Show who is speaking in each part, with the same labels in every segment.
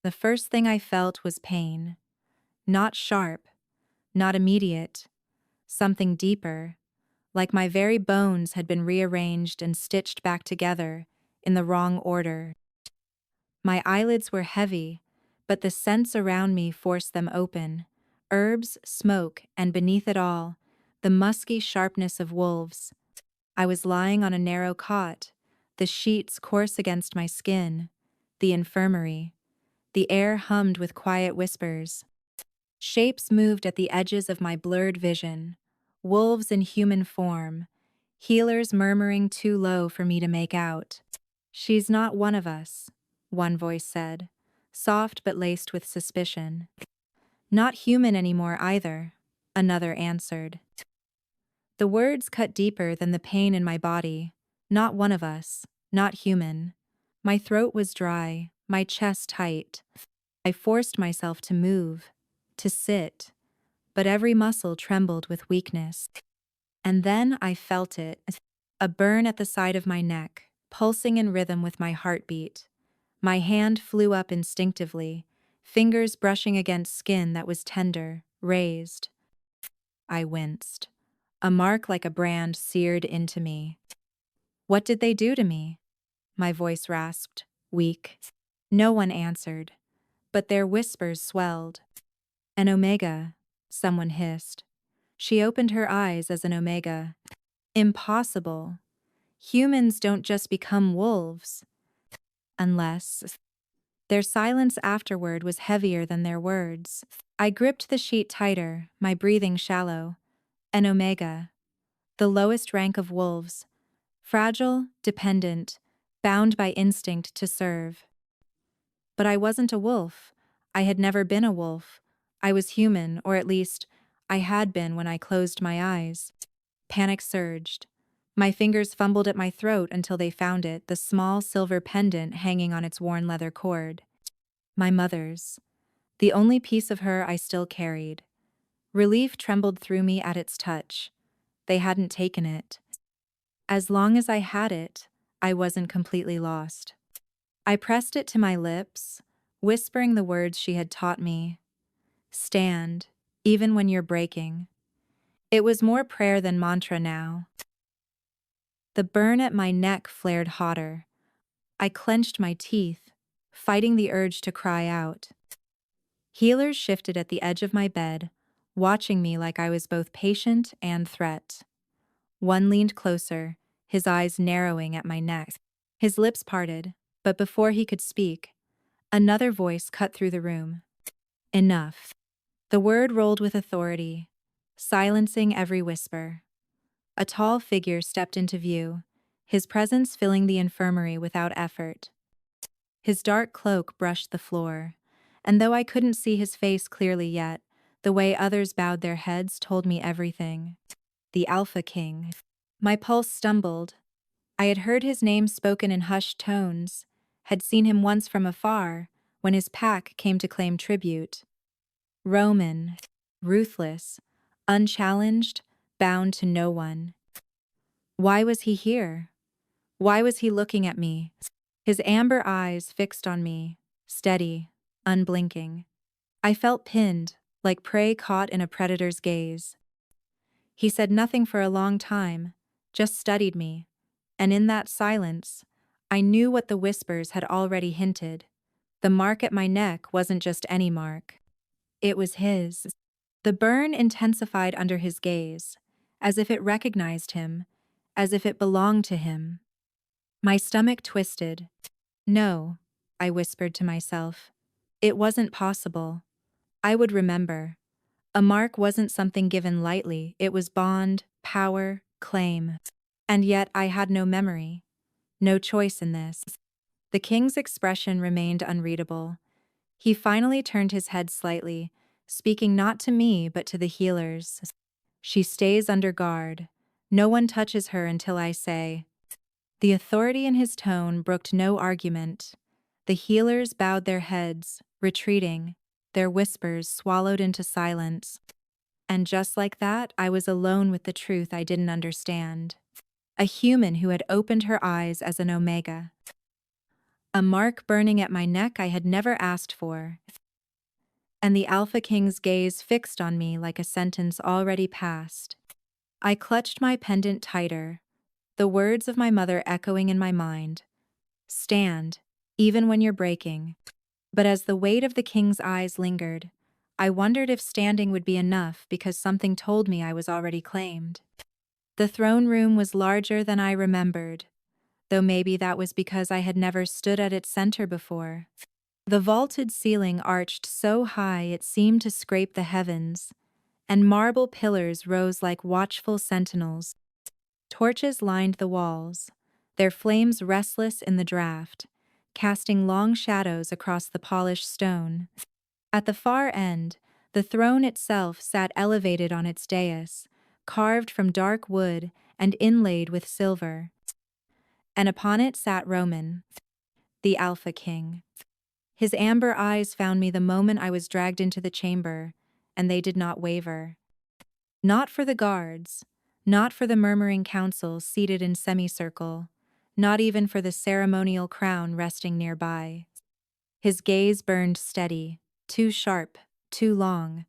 Speaker 1: The first thing I felt was pain. Not sharp, not immediate, something deeper, like my very bones had been rearranged and stitched back together in the wrong order. My eyelids were heavy, but the scents around me forced them open. Herbs, smoke, and beneath it all, the musky sharpness of wolves. I was lying on a narrow cot, the sheets coarse against my skin. The infirmary. The air hummed with quiet whispers. Shapes moved at the edges of my blurred vision. Wolves in human form. Healers murmuring too low for me to make out. "She's not one of us," one voice said, soft but laced with suspicion. "Not human anymore either," another answered. The words cut deeper than the pain in my body. Not one of us, not human. My throat was dry, my chest tight. I forced myself to move, to sit, but every muscle trembled with weakness. And then I felt it, a burn at the side of my neck, pulsing in rhythm with my heartbeat. My hand flew up instinctively, fingers brushing against skin that was tender, raised. I winced. A mark like a brand seared into me. "What did they do to me?" My voice rasped, weak. No one answered, but their whispers swelled. "An omega," someone hissed. She opened her eyes as an omega. "Impossible. Humans don't just become wolves. Unless..." Their silence afterward was heavier than their words. I gripped the sheet tighter, my breathing shallow. An omega. The lowest rank of wolves. Fragile, dependent, bound by instinct to serve. But I wasn't a wolf. I had never been a wolf. I was human, or at least, I had been when I closed my eyes. Panic surged. My fingers fumbled at my throat until they found it, the small silver pendant hanging on its worn leather cord. My mother's. The only piece of her I still carried. Relief trembled through me at its touch. They hadn't taken it. As long as I had it, I wasn't completely lost. I pressed it to my lips, whispering the words she had taught me. "Stand, even when you're breaking." It was more prayer than mantra now. The burn at my neck flared hotter. I clenched my teeth, fighting the urge to cry out. Healers shifted at the edge of my bed, watching me like I was both patient and threat. One leaned closer, his eyes narrowing at my neck. His lips parted, but before he could speak, another voice cut through the room. "Enough." The word rolled with authority, silencing every whisper. A tall figure stepped into view, his presence filling the infirmary without effort. His dark cloak brushed the floor, and though I couldn't see his face clearly yet, the way others bowed their heads told me everything. The Alpha King. My pulse stumbled. I had heard his name spoken in hushed tones, had seen him once from afar, when his pack came to claim tribute. Roman, ruthless, unchallenged, bound to no one. Why was he here? Why was he looking at me? His amber eyes fixed on me, steady, unblinking. I felt pinned, like prey caught in a predator's gaze. He said nothing for a long time, just studied me, and in that silence, I knew what the whispers had already hinted. The mark at my neck wasn't just any mark. It was his. The burn intensified under his gaze, as if it recognized him, as if it belonged to him. My stomach twisted. "No," I whispered to myself. It wasn't possible. I would remember. A mark wasn't something given lightly, it was bond, power, claim. And yet I had no memory, no choice in this. The king's expression remained unreadable. He finally turned his head slightly, speaking not to me but to the healers. "She stays under guard. No one touches her until I say." The authority in his tone brooked no argument. The healers bowed their heads, retreating, their whispers swallowed into silence. And just like that, I was alone with the truth I didn't understand. A human who had opened her eyes as an omega. A mark burning at my neck I had never asked for, and the Alpha King's gaze fixed on me like a sentence already passed. I clutched my pendant tighter, the words of my mother echoing in my mind. Stand, even when you're breaking. But as the weight of the king's eyes lingered, I wondered if standing would be enough because something told me I was already claimed. The throne room was larger than I remembered, though maybe that was because I had never stood at its center before. The vaulted ceiling arched so high it seemed to scrape the heavens, and marble pillars rose like watchful sentinels. Torches lined the walls, their flames restless in the draught, casting long shadows across the polished stone. At the far end, the throne itself sat elevated on its dais, carved from dark wood and inlaid with silver. And upon it sat Roman, the Alpha King. His amber eyes found me the moment I was dragged into the chamber, and they did not waver. Not for the guards, not for the murmuring council seated in semicircle, not even for the ceremonial crown resting nearby. His gaze burned steady, too sharp, too long.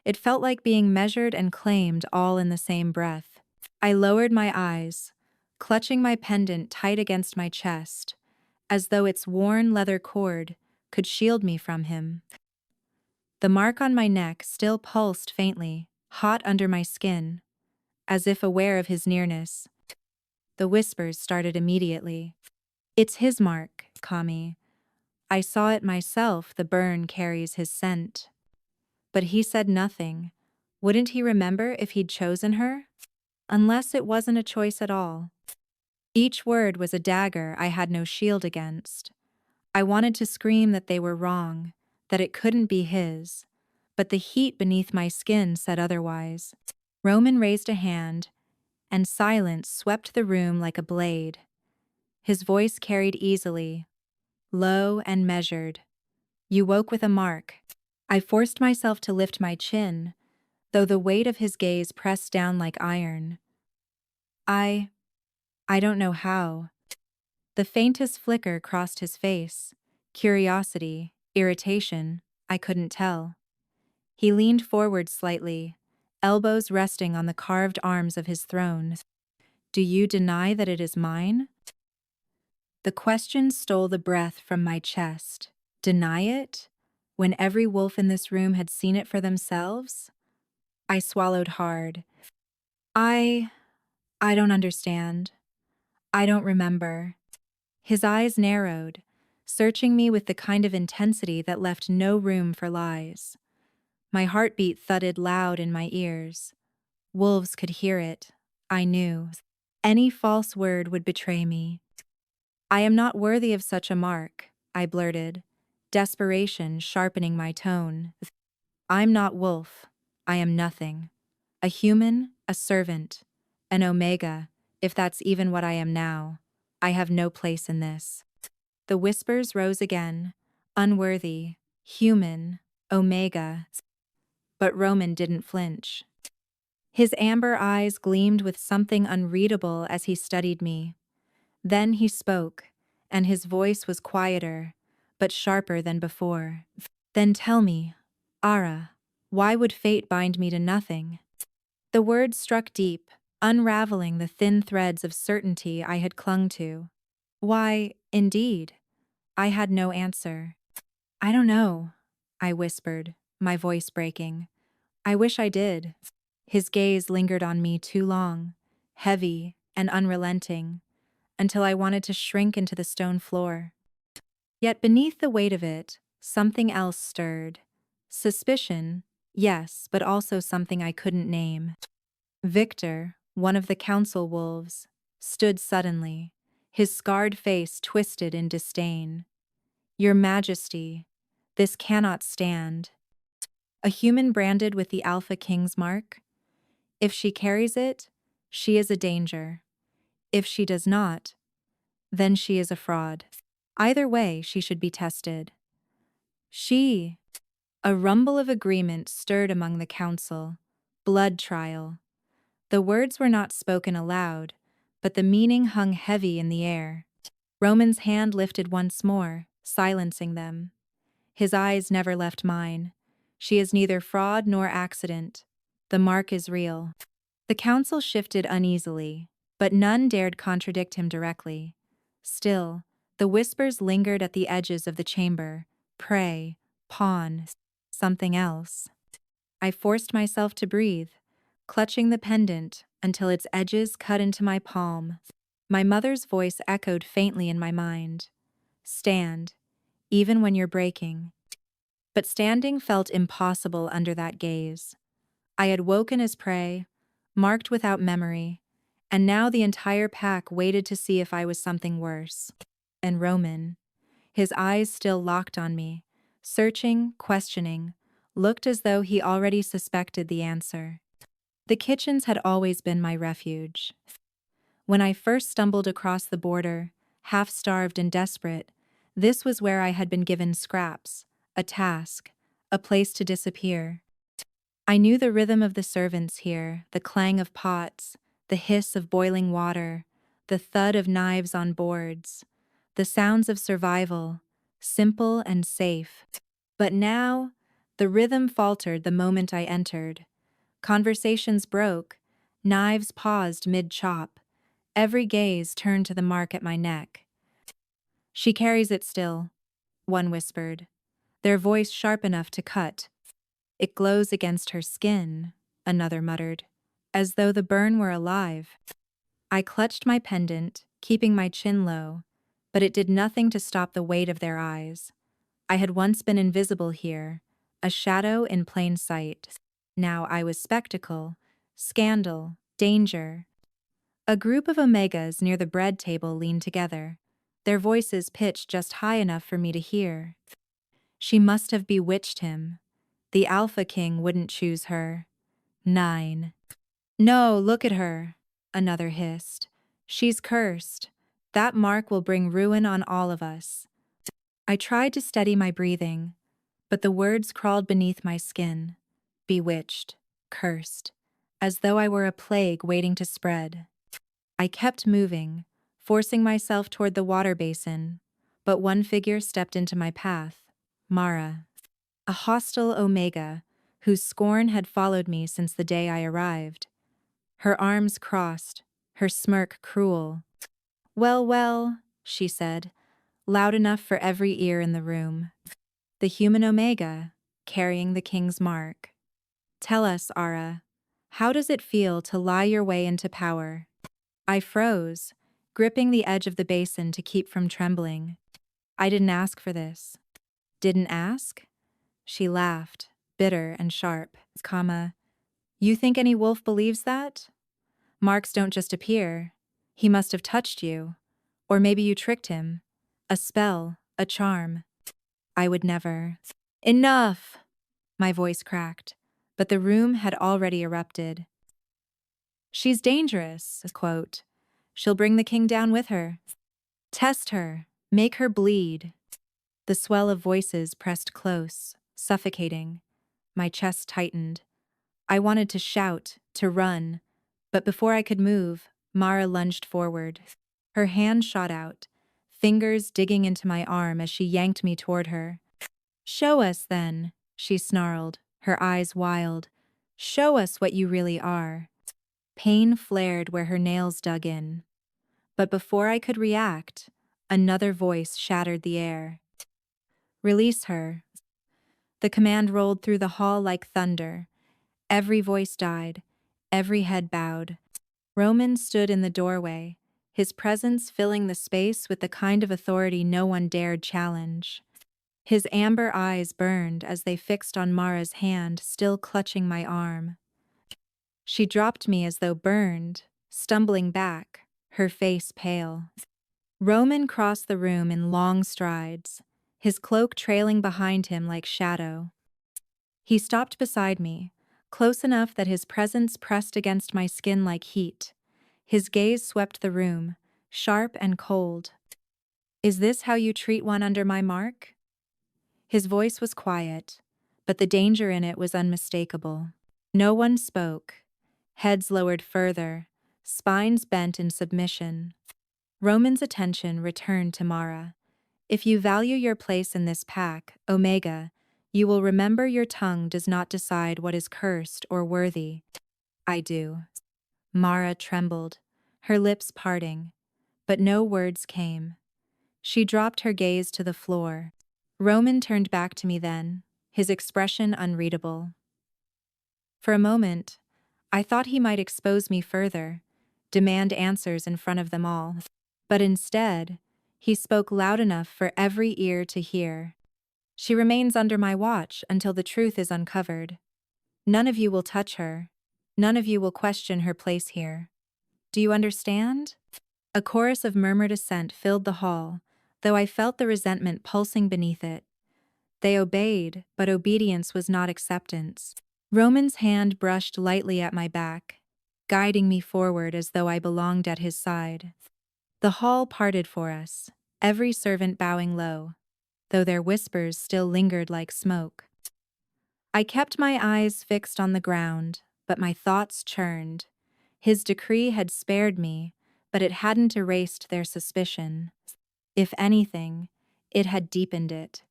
Speaker 1: It felt like being measured and claimed all in the same breath. I lowered my eyes, clutching my pendant tight against my chest, as though its worn leather cord could shield me from him. The mark on my neck still pulsed faintly, hot under my skin, as if aware of his nearness. The whispers started immediately. It's his mark, Kami. I saw it myself, the burn carries his scent. But he said nothing. Wouldn't he remember if he'd chosen her? Unless it wasn't a choice at all. Each word was a dagger I had no shield against. I wanted to scream that they were wrong, that it couldn't be his, but the heat beneath my skin said otherwise. Roman raised a hand, and silence swept the room like a blade. His voice carried easily, low and measured. You woke with a mark. I forced myself to lift my chin, though the weight of his gaze pressed down like iron. I don't know how. The faintest flicker crossed his face. Curiosity, irritation, I couldn't tell. He leaned forward slightly, elbows resting on the carved arms of his throne. Do you deny that it is mine? The question stole the breath from my chest. Deny it? When every wolf in this room had seen it for themselves? I swallowed hard. I don't understand. I don't remember. His eyes narrowed, searching me with the kind of intensity that left no room for lies. My heartbeat thudded loud in my ears. Wolves could hear it. I knew. Any false word would betray me. I am not worthy of such a mark, I blurted, desperation sharpening my tone. I'm not wolf. I am nothing. A human, a servant, an omega, if that's even what I am now. I have no place in this. The whispers rose again, unworthy, human, omega. But Roman didn't flinch. His amber eyes gleamed with something unreadable as he studied me. Then he spoke, and his voice was quieter, but sharper than before. Then tell me, Ara, why would fate bind me to nothing? The words struck deep, unraveling the thin threads of certainty I had clung to. Why, indeed, I had no answer. I don't know, I whispered, my voice breaking. I wish I did. His gaze lingered on me too long, heavy and unrelenting, until I wanted to shrink into the stone floor. Yet beneath the weight of it, something else stirred. Suspicion, yes, but also something I couldn't name. Victor, one of the council wolves, stood suddenly, his scarred face twisted in disdain. Your Majesty, this cannot stand. A human branded with the Alpha King's mark? If she carries it, she is a danger. If she does not, then she is a fraud. Either way, she should be tested. A rumble of agreement stirred among the council. Blood trial. The words were not spoken aloud, but the meaning hung heavy in the air. Roman's hand lifted once more, silencing them. His eyes never left mine. She is neither fraud nor accident. The mark is real. The council shifted uneasily, but none dared contradict him directly. Still, the whispers lingered at the edges of the chamber. Pray, pawn, something else. I forced myself to breathe, clutching the pendant until its edges cut into my palm. My mother's voice echoed faintly in my mind. Stand, even when you're breaking. But standing felt impossible under that gaze. I had woken as prey, marked without memory, and now the entire pack waited to see if I was something worse. And Roman, his eyes still locked on me, searching, questioning, looked as though he already suspected the answer. The kitchens had always been my refuge. When I first stumbled across the border, half-starved and desperate, this was where I had been given scraps, a task, a place to disappear. I knew the rhythm of the servants here, the clang of pots, the hiss of boiling water, the thud of knives on boards, the sounds of survival, simple and safe. But now, the rhythm faltered the moment I entered. Conversations broke, knives paused mid-chop, every gaze turned to the mark at my neck. She carries it still, one whispered, their voice sharp enough to cut. It glows against her skin, another muttered, as though the burn were alive. I clutched my pendant, keeping my chin low, but it did nothing to stop the weight of their eyes. I had once been invisible here, a shadow in plain sight. Now I was spectacle, scandal, danger. A group of Omegas near the bread table leaned together, their voices pitched just high enough for me to hear. She must have bewitched him. The Alpha King wouldn't choose her. 9. No, look at her, another hissed. She's cursed. That mark will bring ruin on all of us. I tried to steady my breathing, but the words crawled beneath my skin. Bewitched, cursed, as though I were a plague waiting to spread. I kept moving, forcing myself toward the water basin, but one figure stepped into my path, Mara. A hostile Omega, whose scorn had followed me since the day I arrived. Her arms crossed, her smirk cruel. Well, well, she said, loud enough for every ear in the room. The human Omega, carrying the king's mark. Tell us, Ara, how does it feel to lie your way into power? I froze, gripping the edge of the basin to keep from trembling. I didn't ask for this. Didn't ask? She laughed, bitter and sharp, You think any wolf believes that? Marks don't just appear. He must have touched you. Or maybe you tricked him. A spell, a charm. I would never. Enough! My voice cracked, but the room had already erupted. She's dangerous, quote. She'll bring the king down with her. Test her, make her bleed. The swell of voices pressed close, suffocating. My chest tightened. I wanted to shout, to run, but before I could move, Mara lunged forward. Her hand shot out, fingers digging into my arm as she yanked me toward her. Show us, then, she snarled, her eyes wild. Show us what you really are. Pain flared where her nails dug in. But before I could react, another voice shattered the air. Release her. The command rolled through the hall like thunder. Every voice died, every head bowed. Roman stood in the doorway, his presence filling the space with the kind of authority no one dared challenge. His amber eyes burned as they fixed on Mara's hand still clutching my arm. She dropped me as though burned, stumbling back, her face pale. Roman crossed the room in long strides, his cloak trailing behind him like shadow. He stopped beside me, close enough that his presence pressed against my skin like heat. His gaze swept the room, sharp and cold. Is this how you treat one under my mark? His voice was quiet, but the danger in it was unmistakable. No one spoke, heads lowered further, spines bent in submission. Roman's attention returned to Mara. If you value your place in this pack, Omega, you will remember your tongue does not decide what is cursed or worthy. I do. Mara trembled, her lips parting, but no words came. She dropped her gaze to the floor. Roman turned back to me then, his expression unreadable. For a moment, I thought he might expose me further, demand answers in front of them all. But instead, he spoke loud enough for every ear to hear. She remains under my watch until the truth is uncovered. None of you will touch her. None of you will question her place here. Do you understand? A chorus of murmured assent filled the hall, though I felt the resentment pulsing beneath it. They obeyed, but obedience was not acceptance. Roman's hand brushed lightly at my back, guiding me forward as though I belonged at his side. The hall parted for us, every servant bowing low, though their whispers still lingered like smoke. I kept my eyes fixed on the ground, but my thoughts churned. His decree had spared me, but it hadn't erased their suspicion. If anything, it had deepened it.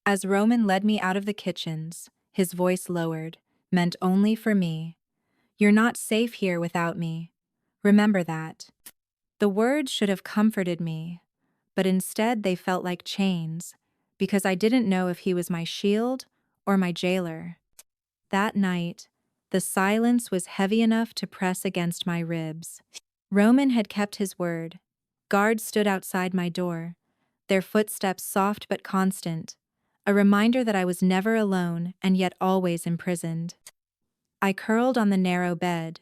Speaker 1: As Roman led me out of the kitchens, his voice lowered, meant only for me. You're not safe here without me. Remember that. The words should have comforted me, but instead they felt like chains, because I didn't know if he was my shield or my jailer. That night, the silence was heavy enough to press against my ribs. Roman had kept his word. Guards stood outside my door, their footsteps soft but constant, a reminder that I was never alone and yet always imprisoned. I curled on the narrow bed,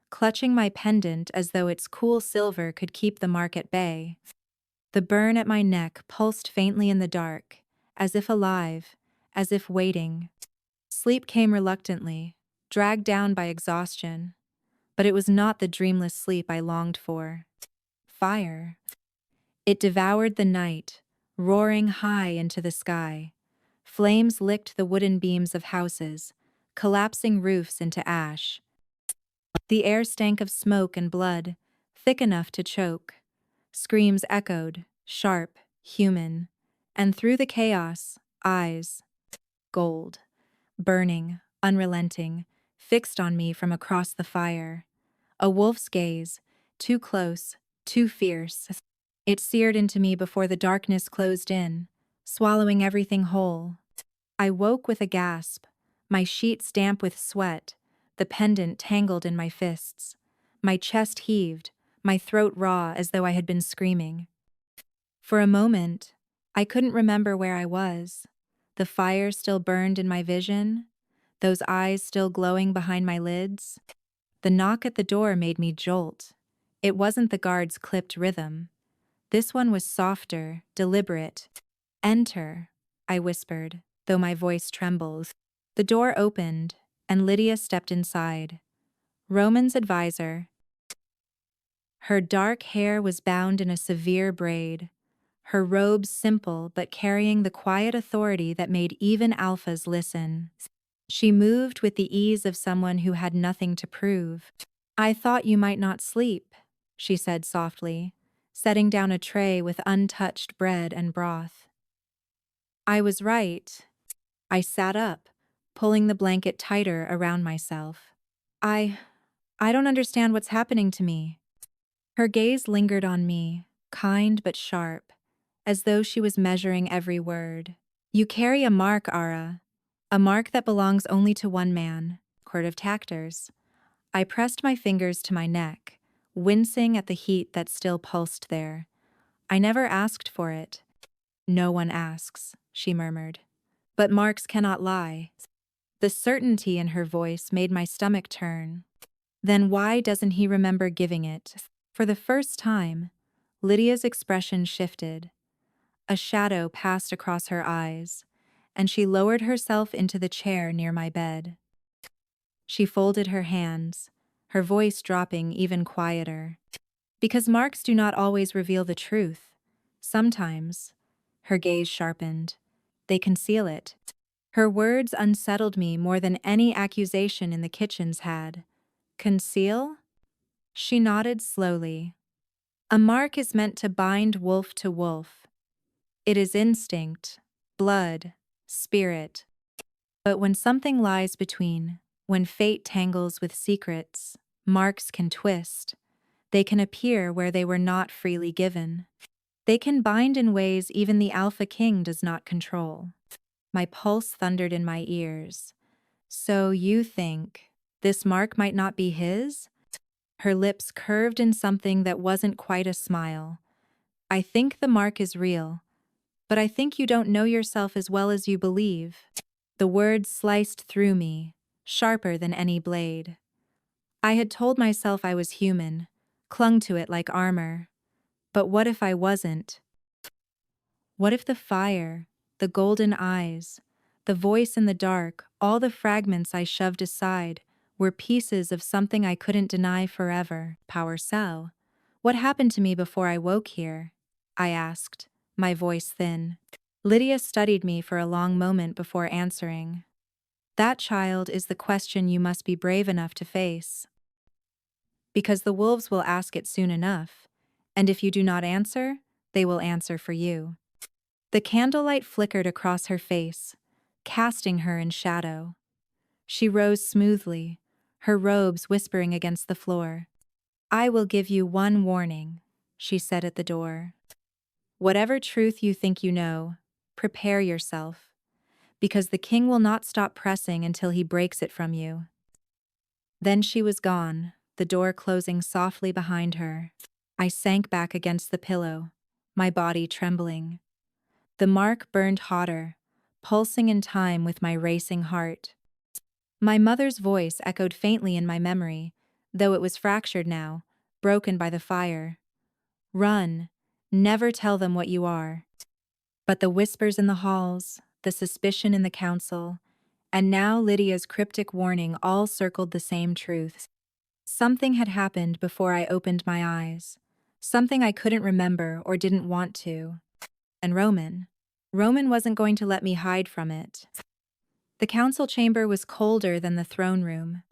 Speaker 1: clutching my pendant as though its cool silver could keep the mark at bay. The burn at my neck pulsed faintly in the dark, as if alive, as if waiting. Sleep came reluctantly, dragged down by exhaustion, but it was not the dreamless sleep I longed for. Fire. It devoured the night, roaring high into the sky. Flames licked the wooden beams of houses, collapsing roofs into ash. The air stank of smoke and blood, thick enough to choke. Screams echoed, sharp, human, and through the chaos, eyes. Gold. Burning, unrelenting, fixed on me from across the fire. A wolf's gaze, too close, too fierce. It seared into me before the darkness closed in, swallowing everything whole. I woke with a gasp, my sheets damp with sweat, the pendant tangled in my fists. My chest heaved, my throat raw as though I had been screaming. For a moment, I couldn't remember where I was. The fire still burned in my vision, those eyes still glowing behind my lids. The knock at the door made me jolt. It wasn't the guard's clipped rhythm. This one was softer, deliberate. "Enter," I whispered, though my voice trembled. The door opened, and Lydia stepped inside. Roman's advisor. Her dark hair was bound in a severe braid, her robes simple but carrying the quiet authority that made even alphas listen. She moved with the ease of someone who had nothing to prove. "I thought you might not sleep," she said softly, setting down a tray with untouched bread and broth. I was right. I sat up, pulling the blanket tighter around myself. I don't understand what's happening to me." Her gaze lingered on me, kind but sharp, as though she was measuring every word. "You carry a mark, Ara. A mark that belongs only to one man, Court of Tactors." I pressed my fingers to my neck, wincing at the heat that still pulsed there. "I never asked for it." "No one asks," she murmured. "But marks cannot lie." The certainty in her voice made my stomach turn. "Then why doesn't he remember giving it?" For the first time, Lydia's expression shifted. A shadow passed across her eyes, and she lowered herself into the chair near my bed. She folded her hands, her voice dropping even quieter. "Because marks do not always reveal the truth. Sometimes," her gaze sharpened, "they conceal it." Her words unsettled me more than any accusation in the kitchens had. "Conceal?" She nodded slowly. A mark is meant to bind wolf to wolf. It is instinct, blood, spirit. But when something lies between, when fate tangles with secrets, marks can twist. They can appear where they were not freely given. They can bind in ways even the Alpha King does not control. My pulse thundered in my ears. So you think this mark might not be his? Her lips curved in something that wasn't quite a smile. I think the mark is real, but I think you don't know yourself as well as you believe. The words sliced through me, sharper than any blade. I had told myself I was human, clung to it like armor. But what if I wasn't? What if the fire, the golden eyes, the voice in the dark, all the fragments I shoved aside, were pieces of something I couldn't deny forever? Power cell. What happened to me before I woke here? I asked, my voice thin. Lydia studied me for a long moment before answering. That, child, is the question you must be brave enough to face. Because the wolves will ask it soon enough, and if you do not answer, they will answer for you. The candlelight flickered across her face, casting her in shadow. She rose smoothly, her robes whispering against the floor. I will give you one warning, she said at the door. Whatever truth you think you know, prepare yourself, because the king will not stop pressing until he breaks it from you. Then she was gone, the door closing softly behind her. I sank back against the pillow, my body trembling. The mark burned hotter, pulsing in time with my racing heart. My mother's voice echoed faintly in my memory, though it was fractured now, broken by the fire. Run, never tell them what you are. But the whispers in the halls, the suspicion in the council, and now Lydia's cryptic warning all circled the same truths. Something had happened before I opened my eyes. Something I couldn't remember or didn't want to. And Roman wasn't going to let me hide from it. The council chamber was colder than the throne room.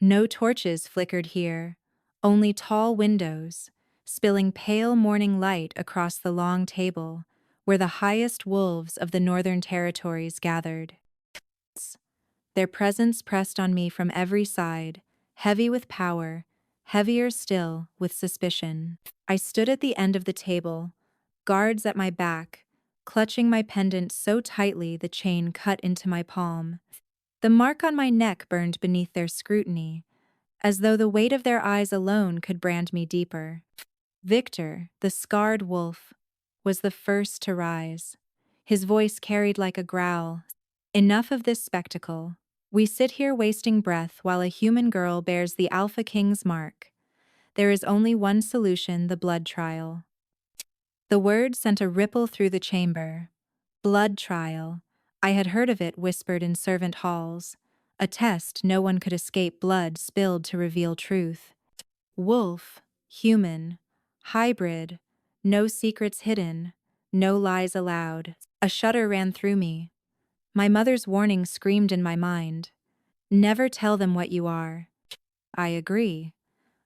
Speaker 1: No torches flickered here, only tall windows, spilling pale morning light across the long table, where the highest wolves of the northern territories gathered. Their presence pressed on me from every side, heavy with power, heavier still with suspicion. I stood at the end of the table, guards at my back, clutching my pendant so tightly the chain cut into my palm. The mark on my neck burned beneath their scrutiny, as though the weight of their eyes alone could brand me deeper. Victor, the scarred wolf, was the first to rise. His voice carried like a growl. Enough of this spectacle. We sit here wasting breath while a human girl bears the Alpha King's mark. There is only one solution, the blood trial. The word sent a ripple through the chamber. Blood trial. I had heard of it whispered in servant halls. A test no one could escape, blood spilled to reveal truth. Wolf, human, hybrid, no secrets hidden, no lies allowed. A shudder ran through me. My mother's warning screamed in my mind. Never tell them what you are. I agree,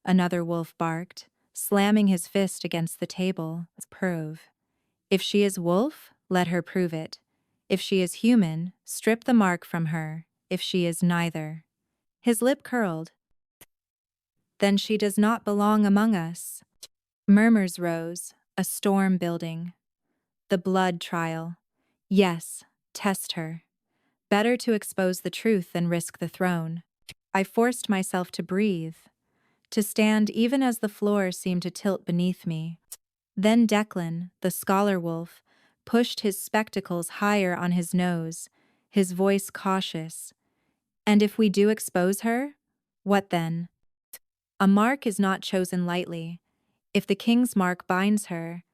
Speaker 1: another wolf barked, slamming his fist against the table. Prove. If she is wolf, let her prove it. If she is human, strip the mark from her. If she is neither. His lip curled. Then she does not belong among us. Murmurs rose, a storm building. The blood trial. Yes, test her. Better to expose the truth than risk the throne. I forced myself to breathe, to stand even as the floor seemed to tilt beneath me. Then Declan, the scholar wolf, pushed his spectacles higher on his nose, his voice cautious. And if we do expose her, what then? A mark is not chosen lightly. If the king's mark binds her,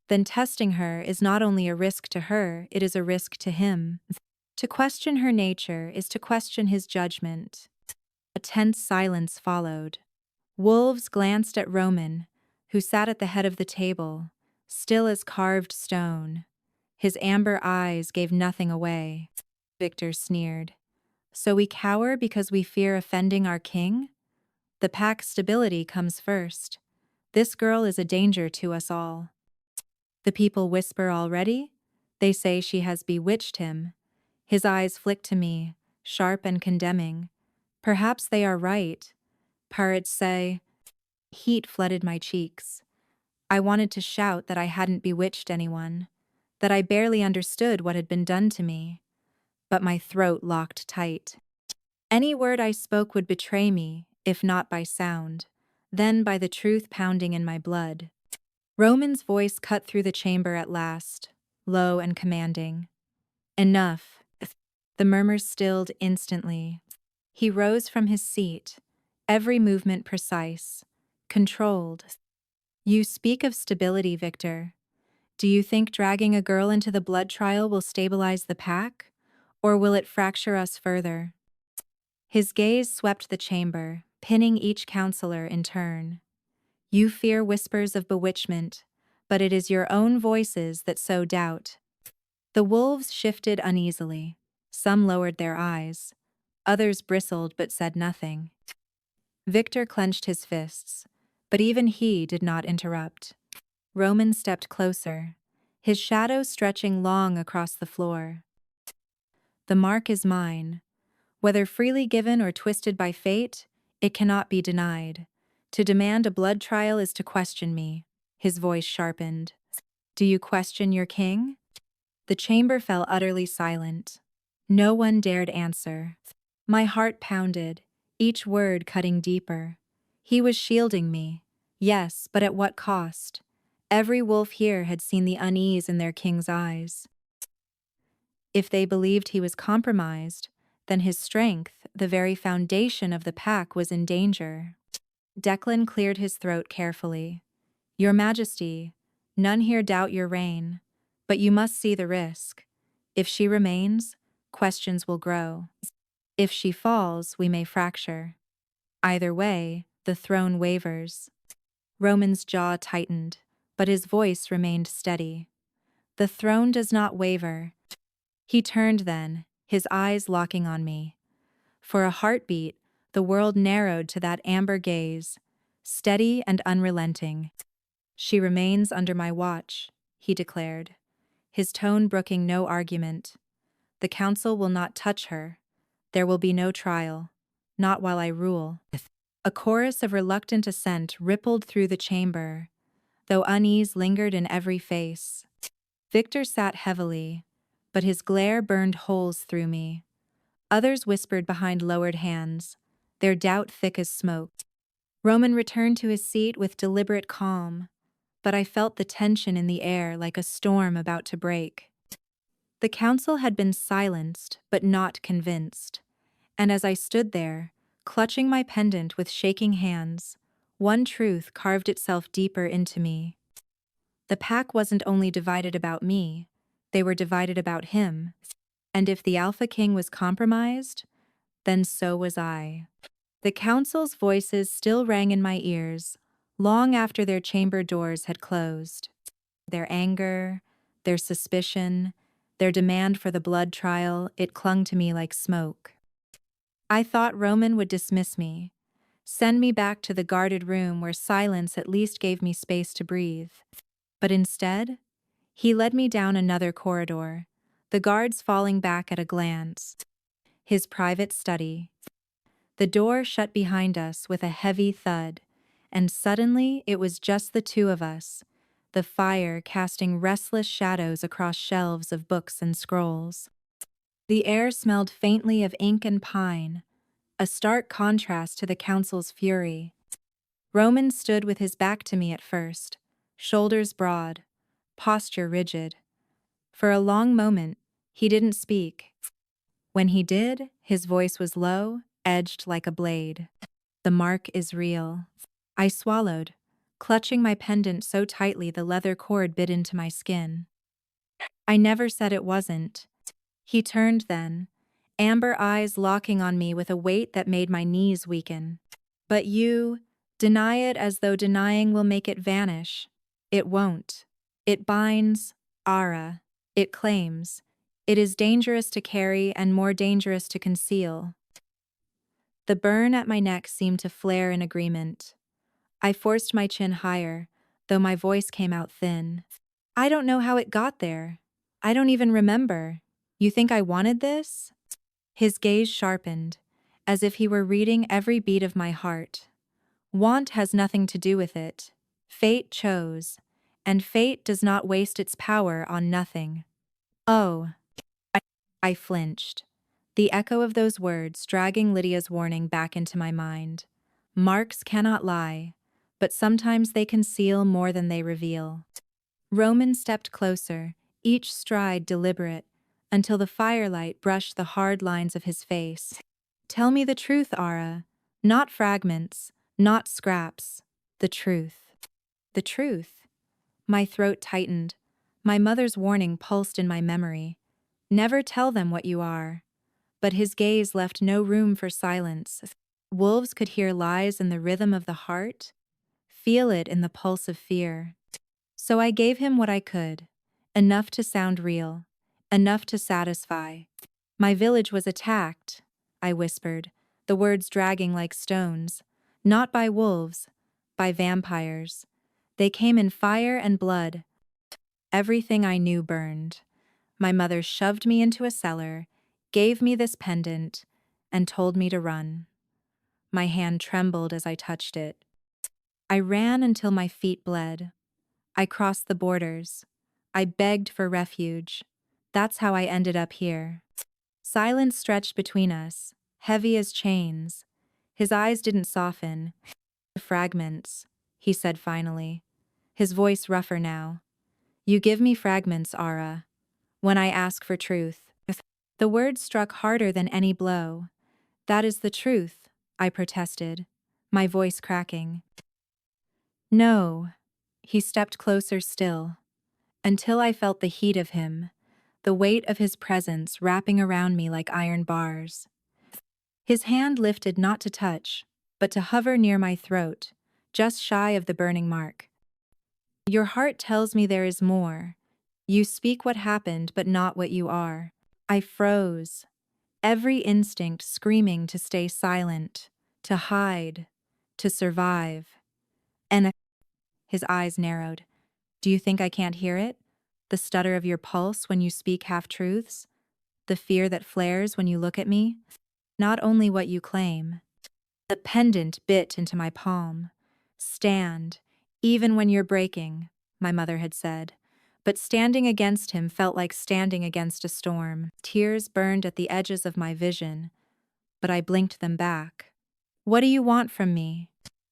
Speaker 1: then testing her is not only a risk to her, it is a risk to him. To question her nature is to question his judgment. A tense silence followed. Wolves glanced at Roman, who sat at the head of the table, still as carved stone. His amber eyes gave nothing away. Victor sneered. So we cower because we fear offending our king? The pack's stability comes first. This girl is a danger to us all. The people whisper already. They say she has bewitched him. His eyes flick to me, sharp and condemning. Perhaps they are right. Pirates say. Heat flooded my cheeks. I wanted to shout that I hadn't bewitched anyone, that I barely understood what had been done to me, but my throat locked tight. Any word I spoke would betray me, if not by sound, then by the truth pounding in my blood. Roman's voice cut through the chamber at last, low and commanding. Enough. The murmurs stilled instantly. He rose from his seat, every movement precise, controlled. You speak of stability, Victor. Do you think dragging a girl into the blood trial will stabilize the pack, or will it fracture us further? His gaze swept the chamber, pinning each counselor in turn. You fear whispers of bewitchment, but it is your own voices that sow doubt. The wolves shifted uneasily. Some lowered their eyes. Others bristled but said nothing. Victor clenched his fists, but even he did not interrupt. Roman stepped closer, his shadow stretching long across the floor. The mark is mine. Whether freely given or twisted by fate, it cannot be denied. To demand a blood trial is to question me. His voice sharpened. Do you question your king? The chamber fell utterly silent. No one dared answer. My heart pounded, each word cutting deeper. He was shielding me. Yes, but at what cost? Every wolf here had seen the unease in their king's eyes. If they believed he was compromised, then his strength, the very foundation of the pack, was in danger. Declan cleared his throat carefully. Your Majesty, none here doubt your reign, but you must see the risk. If she remains, questions will grow. If she falls, we may fracture. Either way, the throne wavers. Roman's jaw tightened, but his voice remained steady. The throne does not waver. He turned then, his eyes locking on me. For a heartbeat, the world narrowed to that amber gaze, steady and unrelenting. She remains under my watch, he declared, his tone brooking no argument. The council will not touch her. There will be no trial, not while I rule. A chorus of reluctant assent rippled through the chamber, though unease lingered in every face. Victor sat heavily, but his glare burned holes through me. Others whispered behind lowered hands, their doubt thick as smoke. Roman returned to his seat with deliberate calm, but I felt the tension in the air like a storm about to break. The council had been silenced, but not convinced, and as I stood there, clutching my pendant with shaking hands, one truth carved itself deeper into me. The pack wasn't only divided about me, they were divided about him, and if the Alpha King was compromised, then so was I. The council's voices still rang in my ears, long after their chamber doors had closed. Their anger, their suspicion, their demand for the blood trial, it clung to me like smoke. I thought Roman would dismiss me, send me back to the guarded room where silence at least gave me space to breathe. But instead, he led me down another corridor, the guards falling back at a glance. His private study. The door shut behind us with a heavy thud, and suddenly it was just the two of us, the fire casting restless shadows across shelves of books and scrolls. The air smelled faintly of ink and pine, a stark contrast to the council's fury. Roman stood with his back to me at first, shoulders broad, posture rigid. For a long moment, he didn't speak. When he did, his voice was low, edged like a blade. The mark is real. I swallowed, clutching my pendant so tightly the leather cord bit into my skin. I never said it wasn't. He turned then, amber eyes locking on me with a weight that made my knees weaken. But you deny it as though denying will make it vanish. It won't. It binds, Ara. It claims. It is dangerous to carry and more dangerous to conceal. The burn at my neck seemed to flare in agreement. I forced my chin higher, though my voice came out thin. I don't know how it got there. I don't even remember. You think I wanted this? His gaze sharpened, as if he were reading every beat of my heart. Want has nothing to do with it. Fate chose, and fate does not waste its power on nothing. Oh, I, I flinched. The echo of those words dragging Lydia's warning back into my mind. Marks cannot lie, but sometimes they conceal more than they reveal. Roman stepped closer, each stride deliberate, until the firelight brushed the hard lines of his face. Tell me the truth, Ara. Not fragments, not scraps. The truth. The truth. My throat tightened. My mother's warning pulsed in my memory. Never tell them what you are. But his gaze left no room for silence. Wolves could hear lies in the rhythm of the heart, feel it in the pulse of fear. So I gave him what I could, enough to sound real, enough to satisfy. My village was attacked, I whispered, the words dragging like stones, not by wolves, by vampires. They came in fire and blood. Everything I knew burned. My mother shoved me into a cellar, gave me this pendant, and told me to run. My hand trembled as I touched it. I ran until my feet bled. I crossed the borders. I begged for refuge. That's how I ended up here. Silence stretched between us, heavy as chains. His eyes didn't soften. Fragments, he said finally, his voice rougher now. You give me fragments, Ara, when I ask for truth. The words struck harder than any blow. That is the truth, I protested, my voice cracking. No. He stepped closer still, until I felt the heat of him, the weight of his presence wrapping around me like iron bars. His hand lifted not to touch, but to hover near my throat, just shy of the burning mark. Your heart tells me there is more. You speak what happened, but not what you are. I froze, every instinct screaming to stay silent, to hide, to survive. And his eyes narrowed. Do you think I can't hear it? The stutter of your pulse when you speak half-truths? The fear that flares when you look at me? Not only what you claim. The pendant bit into my palm. Stand, even when you're breaking, my mother had said. But standing against him felt like standing against a storm. Tears burned at the edges of my vision, but I blinked them back. What do you want from me?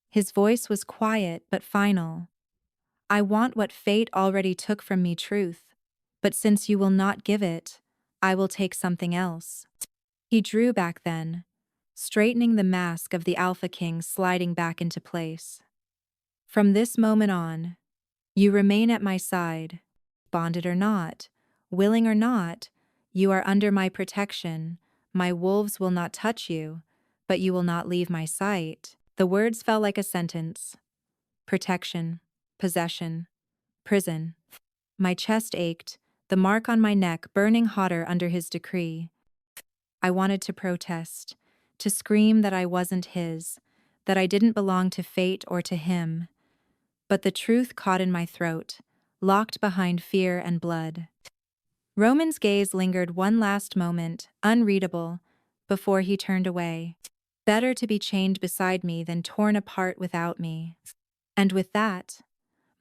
Speaker 1: His voice was quiet but final. I want what fate already took from me, truth. But since you will not give it, I will take something else. He drew back then, straightening the mask of the Alpha King sliding back into place. From this moment on, you remain at my side, bonded or not, willing or not, you are under my protection. My wolves will not touch you, but you will not leave my sight. The words fell like a sentence. Protection, possession, prison. My chest ached, the mark on my neck burning hotter under his decree. I wanted to protest, to scream that I wasn't his, that I didn't belong to fate or to him. But the truth caught in my throat, locked behind fear and blood. Roman's gaze lingered one last moment, unreadable, before he turned away. Better to be chained beside me than torn apart without me. And with that,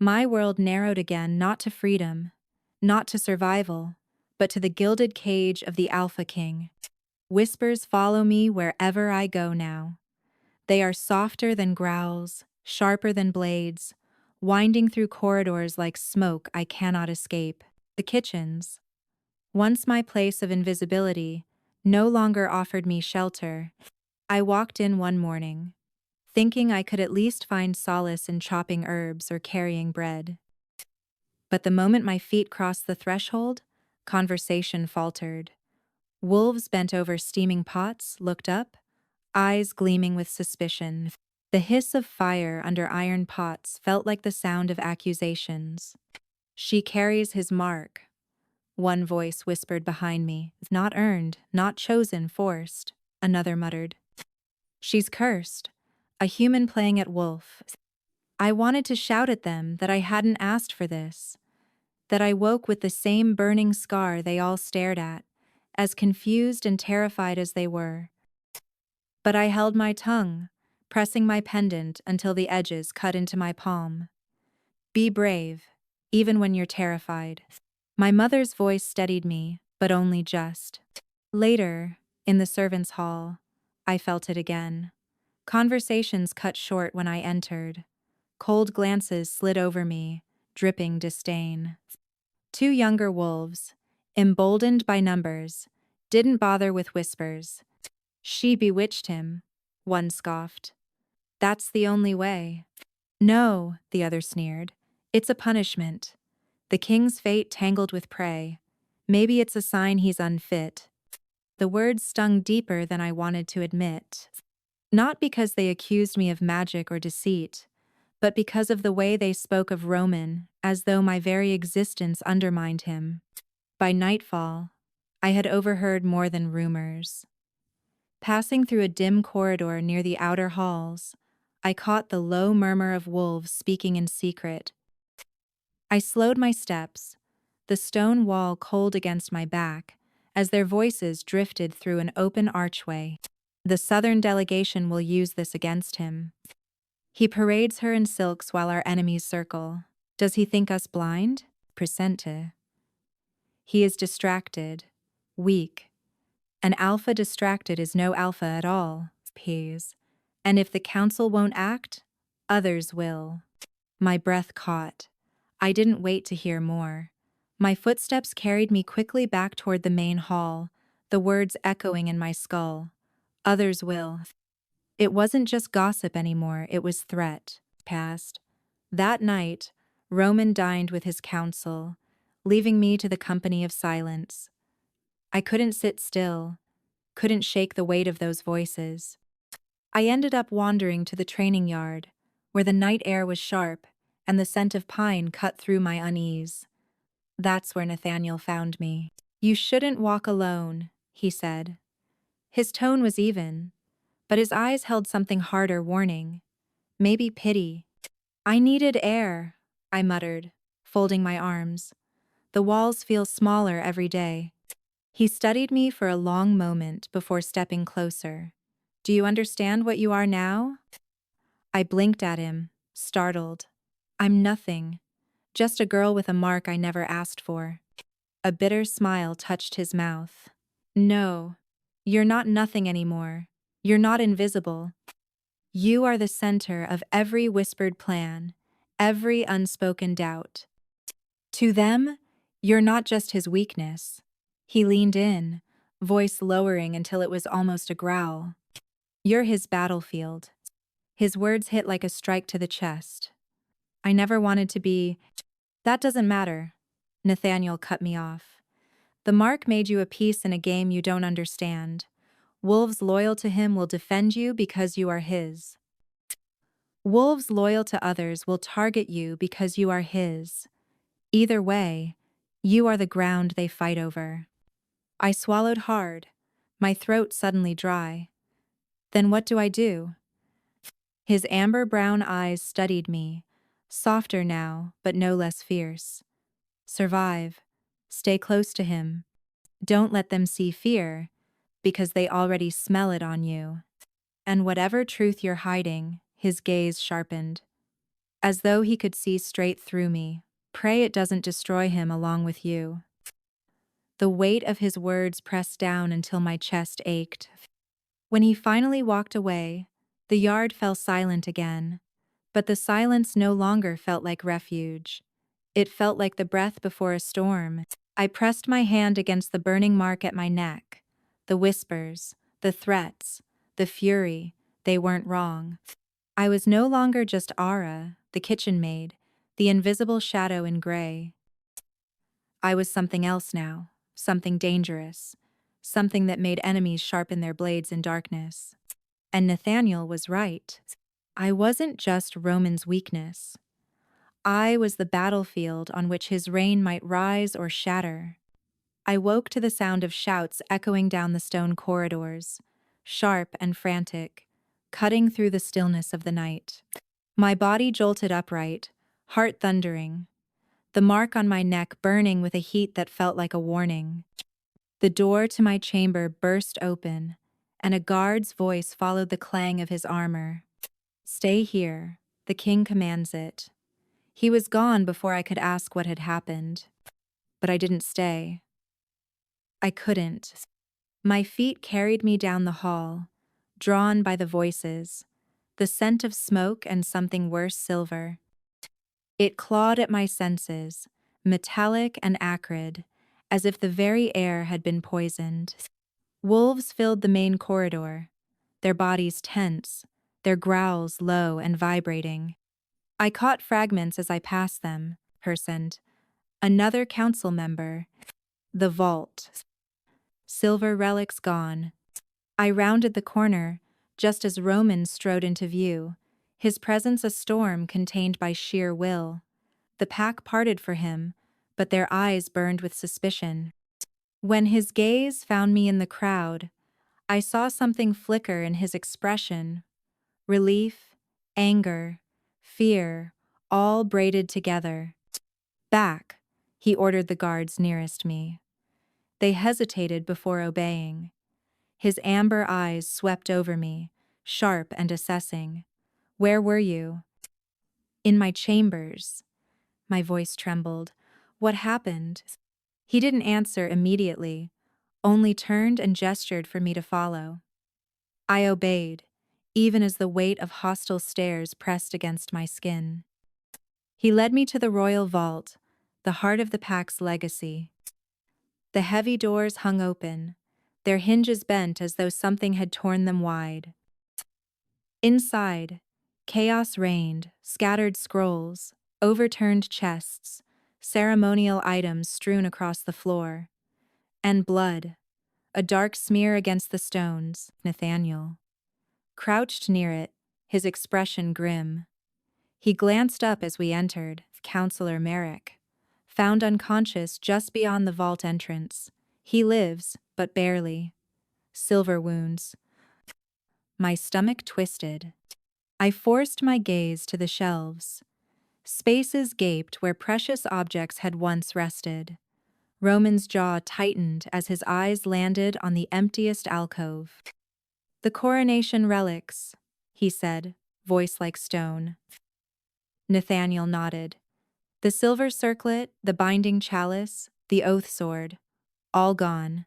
Speaker 1: my world narrowed again, not to freedom, not to survival, but to the gilded cage of the Alpha King. Whispers follow me wherever I go now. They are softer than growls, sharper than blades, winding through corridors like smoke I cannot escape. The kitchens, once my place of invisibility, no longer offered me shelter. I walked in one morning, thinking I could at least find solace in chopping herbs or carrying bread. But the moment my feet crossed the threshold, conversation faltered. Wolves bent over steaming pots, looked up, eyes gleaming with suspicion. The hiss of fire under iron pots felt like the sound of accusations. She carries his mark, one voice whispered behind me. Not earned, not chosen, forced, another muttered. She's cursed, a human playing at wolf. I wanted to shout at them that I hadn't asked for this, that I woke with the same burning scar they all stared at, as confused and terrified as they were. But I held my tongue, pressing my pendant until the edges cut into my palm. Be brave, even when you're terrified. My mother's voice steadied me, but only just. Later, in the servants' hall, I felt it again. Conversations cut short when I entered. Cold glances slid over me, dripping disdain. Two younger wolves, emboldened by numbers, didn't bother with whispers. She bewitched him, one scoffed. That's the only way. No, the other sneered. It's a punishment. The king's fate tangled with prey. Maybe it's a sign he's unfit. The words stung deeper than I wanted to admit. Not because they accused me of magic or deceit, but because of the way they spoke of Roman, as though my very existence undermined him. By nightfall, I had overheard more than rumors. Passing through a dim corridor near the outer halls, I caught the low murmur of wolves speaking in secret. I slowed my steps, the stone wall cold against my back, as their voices drifted through an open archway. The southern delegation will use this against him. He parades her in silks while our enemies circle. Does he think us blind? Presente. He is distracted, weak. An alpha distracted is no alpha at all, Peas. And if the council won't act, others will. My breath caught. I didn't wait to hear more. My footsteps carried me quickly back toward the main hall, the words echoing in my skull. Others will. It wasn't just gossip anymore, it was threat. Past. That night, Roman dined with his council, leaving me to the company of silence. I couldn't sit still, couldn't shake the weight of those voices. I ended up wandering to the training yard, where the night air was sharp and the scent of pine cut through my unease. That's where Nathaniel found me. You shouldn't walk alone, he said. His tone was even, but his eyes held something harder warning. Maybe pity. I needed air, I muttered, folding my arms. The walls feel smaller every day. He studied me for a long moment before stepping closer. Do you understand what you are now? I blinked at him, startled. I'm nothing. Just a girl with a mark I never asked for. A bitter smile touched his mouth. No, you're not nothing anymore. You're not invisible. You are the center of every whispered plan, every unspoken doubt. To them, you're not just his weakness. He leaned in, voice lowering until it was almost a growl. You're his battlefield. His words hit like a strike to the chest. I never wanted to be. That doesn't matter. Nathaniel cut me off. The mark made you a piece in a game you don't understand. Wolves loyal to him will defend you because you are his. Wolves loyal to others will target you because you are his. Either way, you are the ground they fight over. I swallowed hard, my throat suddenly dry. Then what do I do? His amber brown eyes studied me, softer now, but no less fierce. Survive. Stay close to him. Don't let them see fear, because they already smell it on you. And whatever truth you're hiding, his gaze sharpened. As though he could see straight through me. Pray it doesn't destroy him along with you. The weight of his words pressed down until my chest ached. When he finally walked away, the yard fell silent again. But the silence no longer felt like refuge. It felt like the breath before a storm. I pressed my hand against the burning mark at my neck. The whispers, the threats, the fury, they weren't wrong. I was no longer just Ara, the kitchen maid, the invisible shadow in gray. I was something else now, something dangerous, something that made enemies sharpen their blades in darkness. And Nathaniel was right. I wasn't just Roman's weakness. I was the battlefield on which his reign might rise or shatter. I woke to the sound of shouts echoing down the stone corridors, sharp and frantic, cutting through the stillness of the night. My body jolted upright, heart thundering, the mark on my neck burning with a heat that felt like a warning. The door to my chamber burst open, and a guard's voice followed the clang of his armor. "Stay here, the king commands it." He was gone before I could ask what had happened. But I didn't stay. I couldn't. My feet carried me down the hall, drawn by the voices, the scent of smoke and something worse, silver. It clawed at my senses, metallic and acrid, as if the very air had been poisoned. Wolves filled the main corridor, their bodies tense, their growls low and vibrating. I caught fragments as I passed them, personed. Another council member. The vault. Silver relics gone. I rounded the corner, just as Roman strode into view, his presence a storm contained by sheer will. The pack parted for him, but their eyes burned with suspicion. When his gaze found me in the crowd, I saw something flicker in his expression. Relief, anger, fear, all braided together. "Back," he ordered the guards nearest me. They hesitated before obeying. His amber eyes swept over me, sharp and assessing. "Where were you?" "In my chambers." My voice trembled. "What happened?" He didn't answer immediately, only turned and gestured for me to follow. I obeyed, even as the weight of hostile stares pressed against my skin. He led me to the royal vault, the heart of the pack's legacy. The heavy doors hung open, their hinges bent as though something had torn them wide. Inside, chaos reigned, scattered scrolls, overturned chests, ceremonial items strewn across the floor. And blood, a dark smear against the stones. Nathaniel crouched near it, his expression grim. He glanced up as we entered. Counselor Merrick, found unconscious just beyond the vault entrance. He lives, but barely. Silver wounds. My stomach twisted. I forced my gaze to the shelves. Spaces gaped where precious objects had once rested. Roman's jaw tightened as his eyes landed on the emptiest alcove. "The coronation relics," he said, voice like stone. Nathaniel nodded. "The silver circlet, the binding chalice, the oath sword, all gone."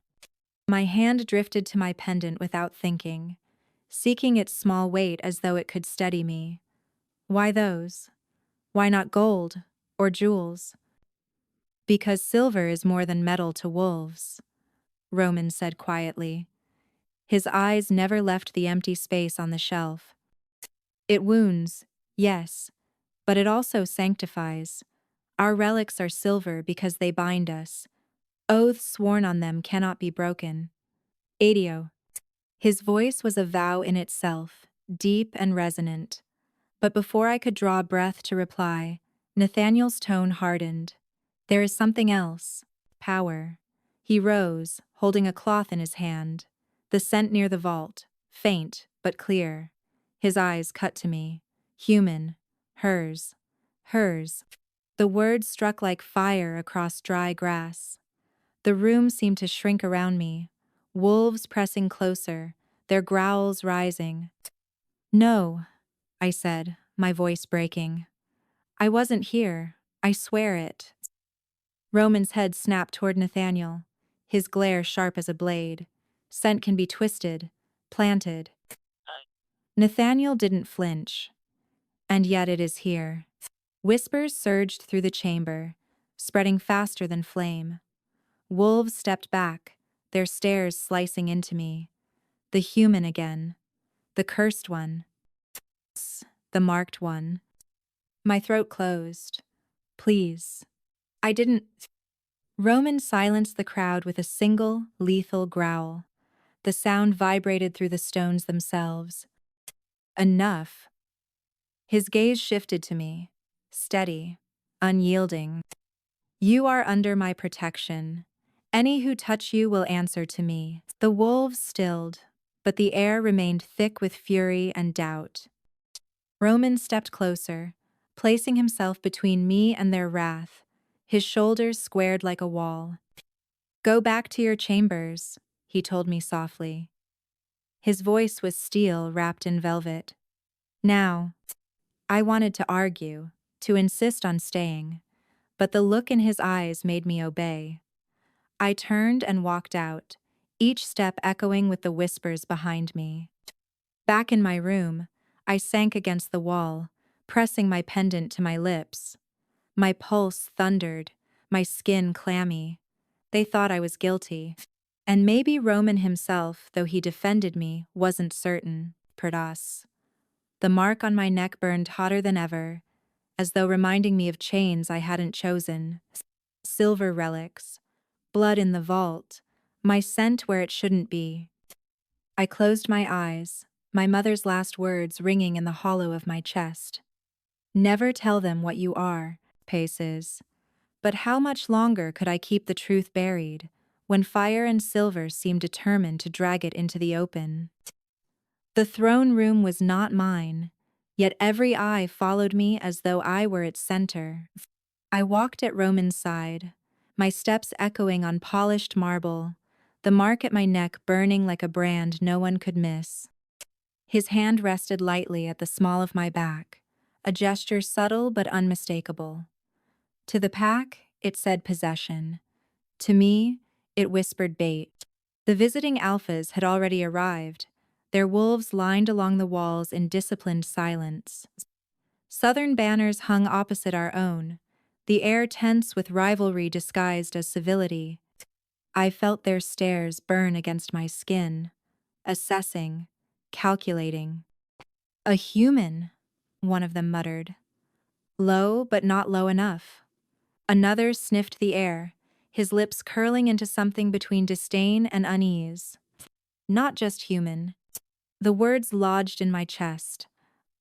Speaker 1: My hand drifted to my pendant without thinking, seeking its small weight as though it could steady me. Why those? Why not gold or jewels? "Because silver is more than metal to wolves," Roman said quietly. His eyes never left the empty space on the shelf. "It wounds, yes, but it also sanctifies. Our relics are silver because they bind us. Oaths sworn on them cannot be broken." Adio. His voice was a vow in itself, deep and resonant. But before I could draw breath to reply, Nathaniel's tone hardened. "There is something else. Power." He rose, holding a cloth in his hand. The scent near the vault, faint but clear. His eyes cut to me. Human. Hers. Hers. The words struck like fire across dry grass. The room seemed to shrink around me, wolves pressing closer, their growls rising. "No," I said, my voice breaking. "I wasn't here. I swear it." Roman's head snapped toward Nathaniel, his glare sharp as a blade. Scent can be twisted, planted. Nathaniel didn't flinch. "And yet it is here." Whispers surged through the chamber, spreading faster than flame. Wolves stepped back, their stares slicing into me. The human again. The cursed one. The marked one. My throat closed. "Please." I didn't. Roman silenced the crowd with a single, lethal growl. The sound vibrated through the stones themselves. "Enough." His gaze shifted to me, steady, unyielding. "You are under my protection. Any who touch you will answer to me." The wolves stilled, but the air remained thick with fury and doubt. Roman stepped closer, placing himself between me and their wrath, his shoulders squared like a wall. "Go back to your chambers," he told me softly. His voice was steel wrapped in velvet. Now, I wanted to argue, to insist on staying, but the look in his eyes made me obey. I turned and walked out, each step echoing with the whispers behind me. Back in my room, I sank against the wall, pressing my pendant to my lips. My pulse thundered, my skin clammy. They thought I was guilty. And maybe Roman himself, though he defended me, wasn't certain. Perdas. The mark on my neck burned hotter than ever, as though reminding me of chains I hadn't chosen. Silver relics, blood in the vault, my scent where it shouldn't be. I closed my eyes, my mother's last words ringing in the hollow of my chest. "Never tell them what you are," Paces. But how much longer could I keep the truth buried, when fire and silver seemed determined to drag it into the open? The throne room was not mine, yet every eye followed me as though I were its center. I walked at Roman's side, my steps echoing on polished marble, the mark at my neck burning like a brand no one could miss. His hand rested lightly at the small of my back, a gesture subtle but unmistakable. To the pack, it said possession. To me, it whispered bait. The visiting alphas had already arrived, their wolves lined along the walls in disciplined silence. Southern banners hung opposite our own, the air tense with rivalry disguised as civility. I felt their stares burn against my skin, assessing, calculating. "A human," one of them muttered. Low, but not low enough. Another sniffed the air, his lips curling into something between disdain and unease. "Not just human." The words lodged in my chest.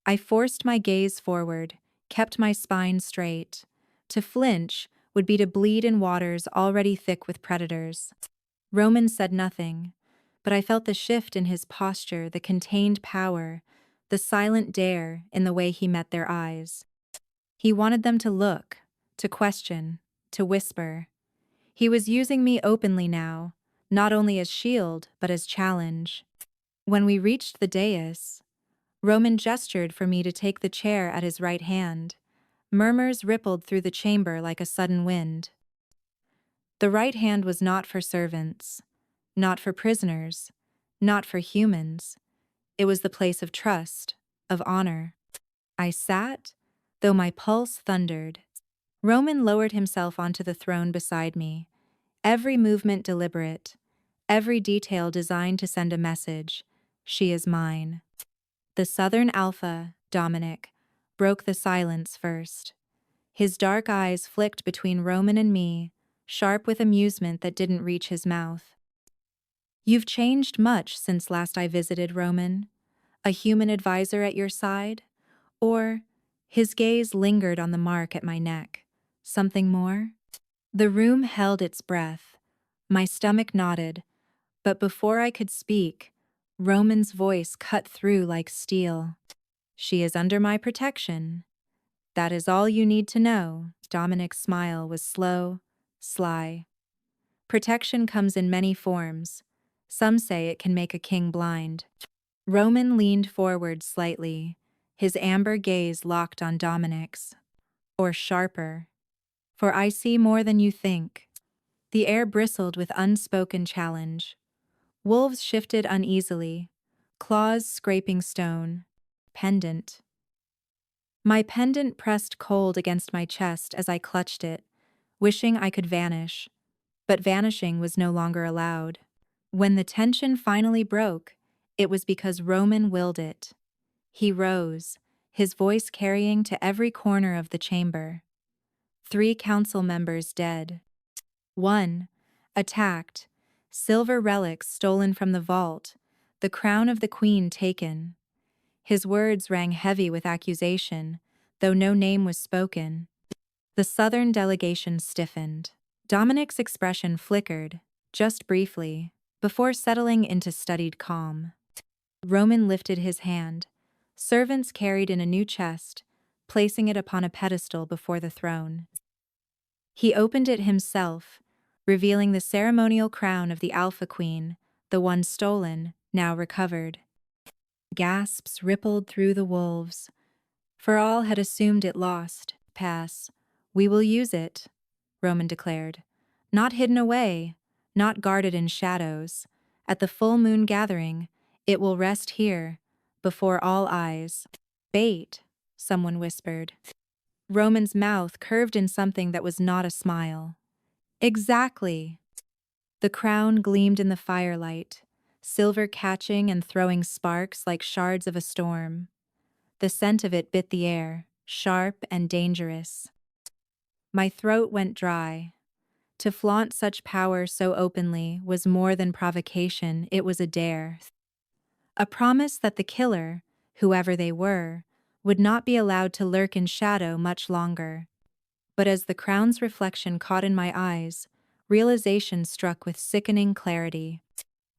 Speaker 1: I forced my gaze forward, kept my spine straight. To flinch would be to bleed in waters already thick with predators. Roman said nothing, but I felt the shift in his posture, the contained power, the silent dare in the way he met their eyes. He wanted them to look, to question, to whisper. He was using me openly now, not only as shield, but as challenge. When we reached the dais, Roman gestured for me to take the chair at his right hand. Murmurs rippled through the chamber like a sudden wind. The right hand was not for servants, not for prisoners, not for humans. It was the place of trust, of honor. I sat, though my pulse thundered. Roman lowered himself onto the throne beside me, every movement deliberate, every detail designed to send a message: she is mine. The Southern Alpha, Dominic, broke the silence first. His dark eyes flicked between Roman and me, sharp with amusement that didn't reach his mouth. "You've changed much since last I visited, Roman. A human advisor at your side? Or," his gaze lingered on the mark at my neck, "something more?" The room held its breath. My stomach knotted, but before I could speak, Roman's voice cut through like steel. "She is under my protection. That is all you need to know." Dominic's smile was slow, sly. "Protection comes in many forms. Some say it can make a king blind." Roman leaned forward slightly, his amber gaze locked on Dominic's. "Or sharper. For I see more than you think." The air bristled with unspoken challenge. Wolves shifted uneasily, claws scraping stone. Pendant. My pendant pressed cold against my chest as I clutched it, wishing I could vanish. But vanishing was no longer allowed. When the tension finally broke, it was because Roman willed it. He rose, his voice carrying to every corner of the chamber. 3 council members dead. 1, attacked, silver relics stolen from the vault, the crown of the queen taken. His words rang heavy with accusation, though no name was spoken. The southern delegation stiffened. Dominic's expression flickered, just briefly, before settling into studied calm. Roman lifted his hand, Servants carried in a new chest, placing it upon a pedestal before the throne. He opened it himself, revealing the ceremonial crown of the Alpha Queen, the one stolen, now recovered. Gasps rippled through the wolves, for all had assumed it lost. Pass. We will use it, Roman declared. Not hidden away, not guarded in shadows. At the full moon gathering, it will rest here, before all eyes. Bait, someone whispered. Roman's mouth curved in something that was not a smile. Exactly. The crown gleamed in the firelight, silver catching and throwing sparks like shards of a storm. The scent of it bit the air, sharp and dangerous. My throat went dry. To flaunt such power so openly was more than provocation, it was a dare. A promise that the killer, whoever they were, would not be allowed to lurk in shadow much longer. But as the crown's reflection caught in my eyes, realization struck with sickening clarity.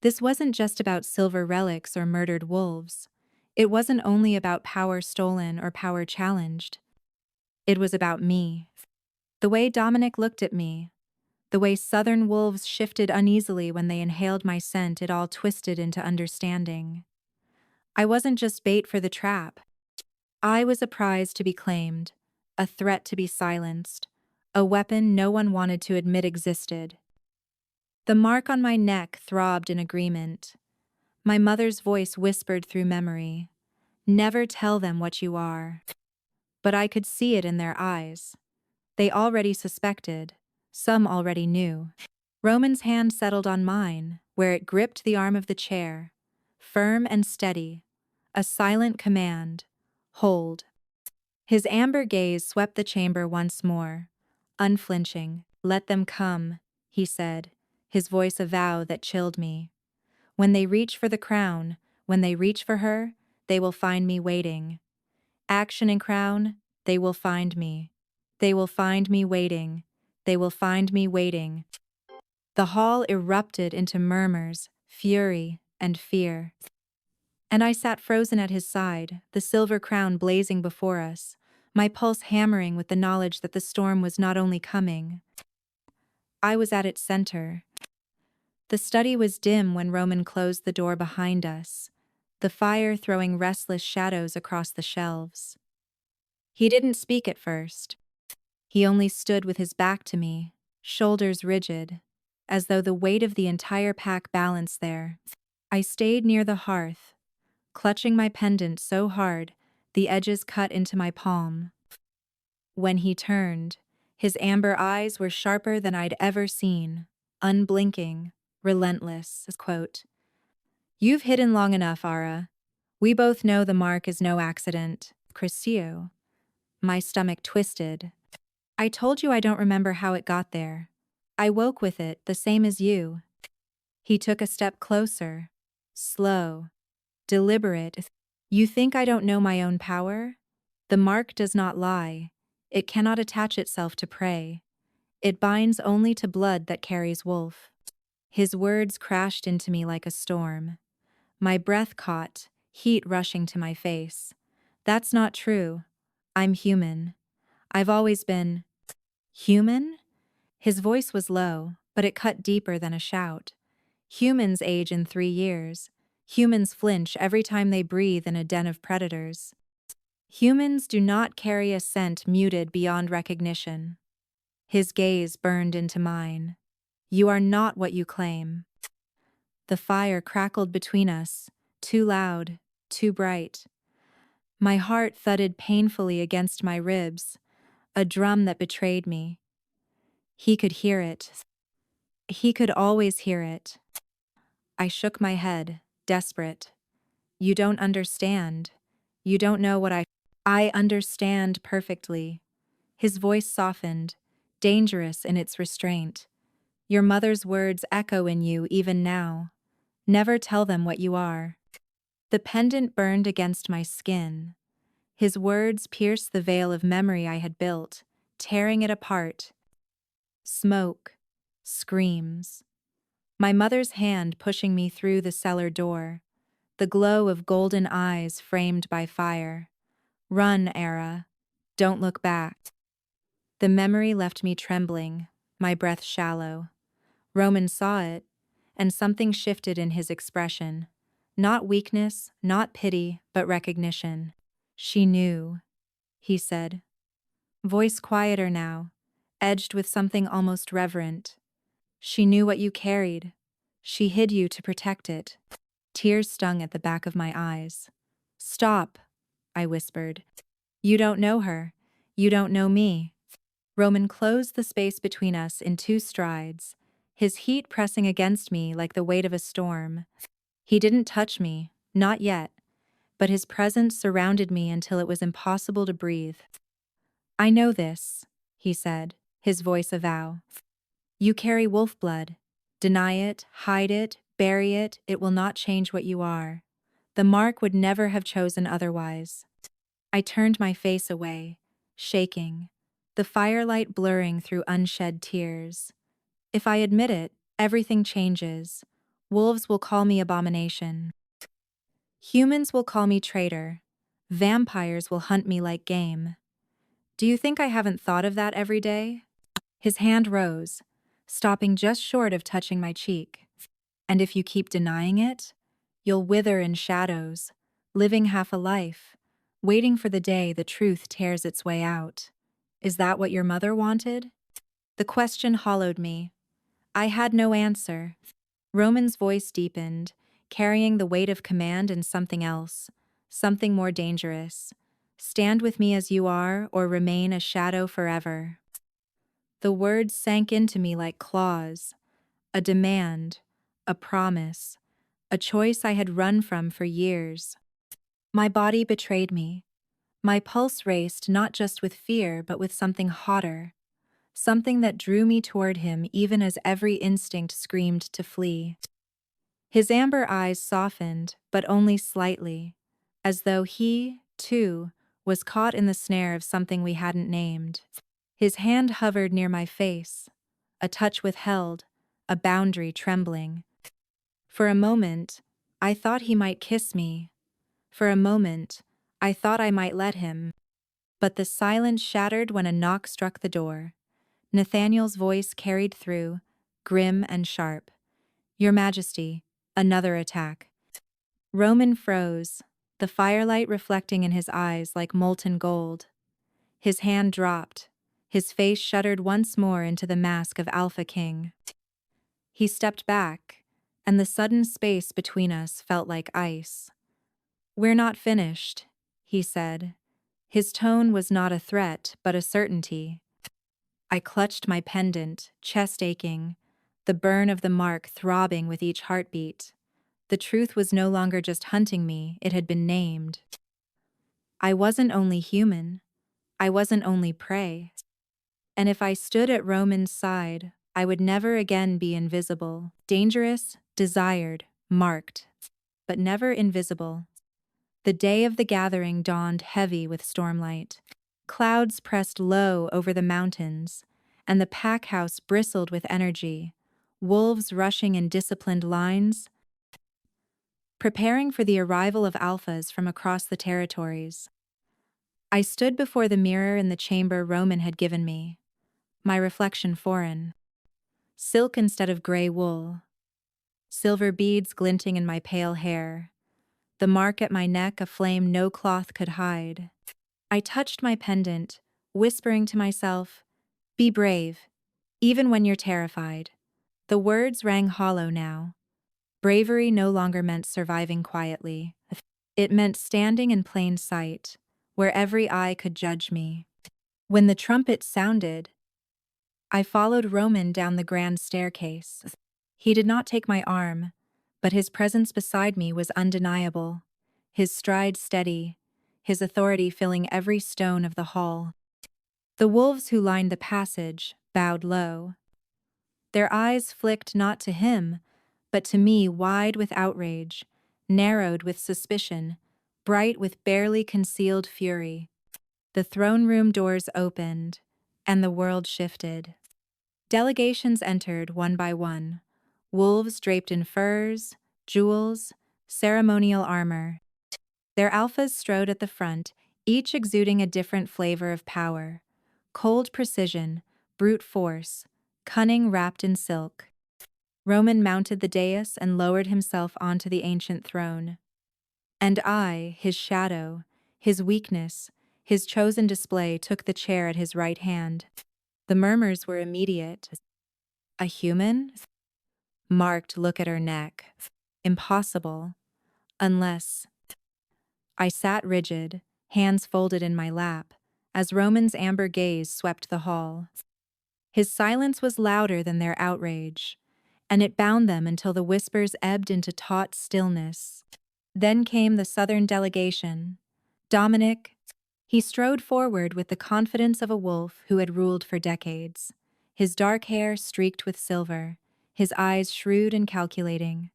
Speaker 1: This wasn't just about silver relics or murdered wolves. It wasn't only about power stolen or power challenged. It was about me. The way Dominic looked at me, the way southern wolves shifted uneasily when they inhaled my scent, it all twisted into understanding. I wasn't just bait for the trap. I was a prize to be claimed, a threat to be silenced, a weapon no one wanted to admit existed. The mark on my neck throbbed in agreement. My mother's voice whispered through memory, "Never tell them what you are." But I could see it in their eyes. They already suspected. Some already knew. Roman's hand settled on mine, where it gripped the arm of the chair. Firm and steady. A silent command. Hold. His amber gaze swept the chamber once more. Unflinching. "Let them come," he said, his voice a vow that chilled me. "When they reach for the crown, when they reach for her, they will find me waiting. Action and crown, they will find me. They will find me waiting. They will find me waiting." The hall erupted into murmurs, fury, and fear. And I sat frozen at his side, the silver crown blazing before us, my pulse hammering with the knowledge that the storm was not only coming. I was at its center. The study was dim when Roman closed the door behind us, the fire throwing restless shadows across the shelves. He didn't speak at first. He only stood with his back to me, shoulders rigid, as though the weight of the entire pack balanced there. I stayed near the hearth, clutching my pendant so hard the edges cut into my palm. When he turned, his amber eyes were sharper than I'd ever seen, unblinking, relentless. Quote, "You've hidden long enough, Ara. We both know the mark is no accident." Crescio. My stomach twisted. "I told you I don't remember how it got there. I woke with it, the same as you." He took a step closer. Slow. Deliberate. "You think I don't know my own power? The mark does not lie. It cannot attach itself to prey. It binds only to blood that carries wolf." His words crashed into me like a storm. My breath caught, heat rushing to my face. "That's not true. I'm human. I've always been." "Human?" His voice was low, but it cut deeper than a shout. "Humans age in 3 years. Humans flinch every time they breathe in a den of predators. Humans do not carry a scent muted beyond recognition." His gaze burned into mine. "You are not what you claim." The fire crackled between us, too loud, too bright. My heart thudded painfully against my ribs, a drum that betrayed me. He could hear it. He could always hear it. I shook my head, desperate. "You don't understand. You don't know what I understand perfectly." His voice softened, dangerous in its restraint. "Your mother's words echo in you even now. Never tell them what you are." The pendant burned against my skin. His words pierced the veil of memory I had built, tearing it apart. Smoke. Screams. My mother's hand pushing me through the cellar door. the glow of golden eyes framed by fire. Run, Era. Don't look back. The memory left me trembling, my breath shallow. Roman saw it, and something shifted in his expression. Not weakness, not pity, but recognition. She knew, he said. Voice quieter now, edged with something almost reverent. She knew what you carried. She hid you to protect it. Tears stung at the back of my eyes. Stop, I whispered. You don't know her. You don't know me. Roman closed the space between us in 2 strides, his heat pressing against me like the weight of a storm. He didn't touch me, not yet, but his presence surrounded me until it was impossible to breathe. I know this, he said, his voice a vow. You carry wolf blood. Deny it, hide it, bury it, it will not change what you are. The mark would never have chosen otherwise. I turned my face away, shaking, the firelight blurring through unshed tears. If I admit it, everything changes. Wolves will call me abomination. Humans will call me traitor. Vampires will hunt me like game. Do you think I haven't thought of that every day? His hand rose, stopping just short of touching my cheek. And if you keep denying it, you'll wither in shadows, living half a life, waiting for the day the truth tears its way out. Is that what your mother wanted? The question hollowed me. I had no answer. Roman's voice deepened, carrying the weight of command and something else, something more dangerous. Stand with me as you are, or remain a shadow forever. The words sank into me like claws, a demand, a promise, a choice I had run from for years. My body betrayed me. My pulse raced not just with fear, but with something hotter, something that drew me toward him even as every instinct screamed to flee. His amber eyes softened, but only slightly, as though he, too, was caught in the snare of something we hadn't named. His hand hovered near my face, a touch withheld, a boundary trembling. For a moment, I thought he might kiss me. For a moment, I thought I might let him. But the silence shattered when a knock struck the door. Nathaniel's voice carried through, grim and sharp. Your Majesty, another attack. Roman froze, the firelight reflecting in his eyes like molten gold. His hand dropped. His face shuddered once more into the mask of Alpha King. He stepped back, and the sudden space between us felt like ice. We're not finished, he said. His tone was not a threat, but a certainty. I clutched my pendant, chest aching, the burn of the mark throbbing with each heartbeat. The truth was no longer just hunting me, it had been named. I wasn't only human. I wasn't only prey. And if I stood at Roman's side, I would never again be invisible, dangerous, desired, marked, but never invisible. The day of the gathering dawned heavy with stormlight. Clouds pressed low over the mountains, and the pack house bristled with energy, wolves rushing in disciplined lines, preparing for the arrival of alphas from across the territories. I stood before the mirror in the chamber Roman had given me, my reflection foreign. Silk instead of gray wool, silver beads glinting in my pale hair, the mark at my neck a flame no cloth could hide. I touched my pendant, whispering to myself, be brave, even when you're terrified. The words rang hollow now. Bravery no longer meant surviving quietly. It meant standing in plain sight, where every eye could judge me. When the trumpet sounded, I followed Roman down the grand staircase. He did not take my arm, but his presence beside me was undeniable, his stride steady, his authority filling every stone of the hall. The wolves who lined the passage bowed low. Their eyes flicked not to him, but to me, wide with outrage, narrowed with suspicion, bright with barely concealed fury. The throne room doors opened, and the world shifted. Delegations entered one by one, wolves draped in furs, jewels, ceremonial armor. Their alphas strode at the front, each exuding a different flavor of power. Cold precision, brute force, cunning wrapped in silk. Roman mounted the dais and lowered himself onto the ancient throne. And I, his shadow, his weakness, his chosen display, took the chair at his right hand. The murmurs were immediate. A human? Marked look at her neck. Impossible. Unless. I sat rigid, hands folded in my lap, as Roman's amber gaze swept the hall. His silence was louder than their outrage, and it bound them until the whispers ebbed into taut stillness. Then came the southern delegation. Dominic. He strode forward with the confidence of a wolf who had ruled for decades. His dark hair streaked with silver, his eyes shrewd and calculating.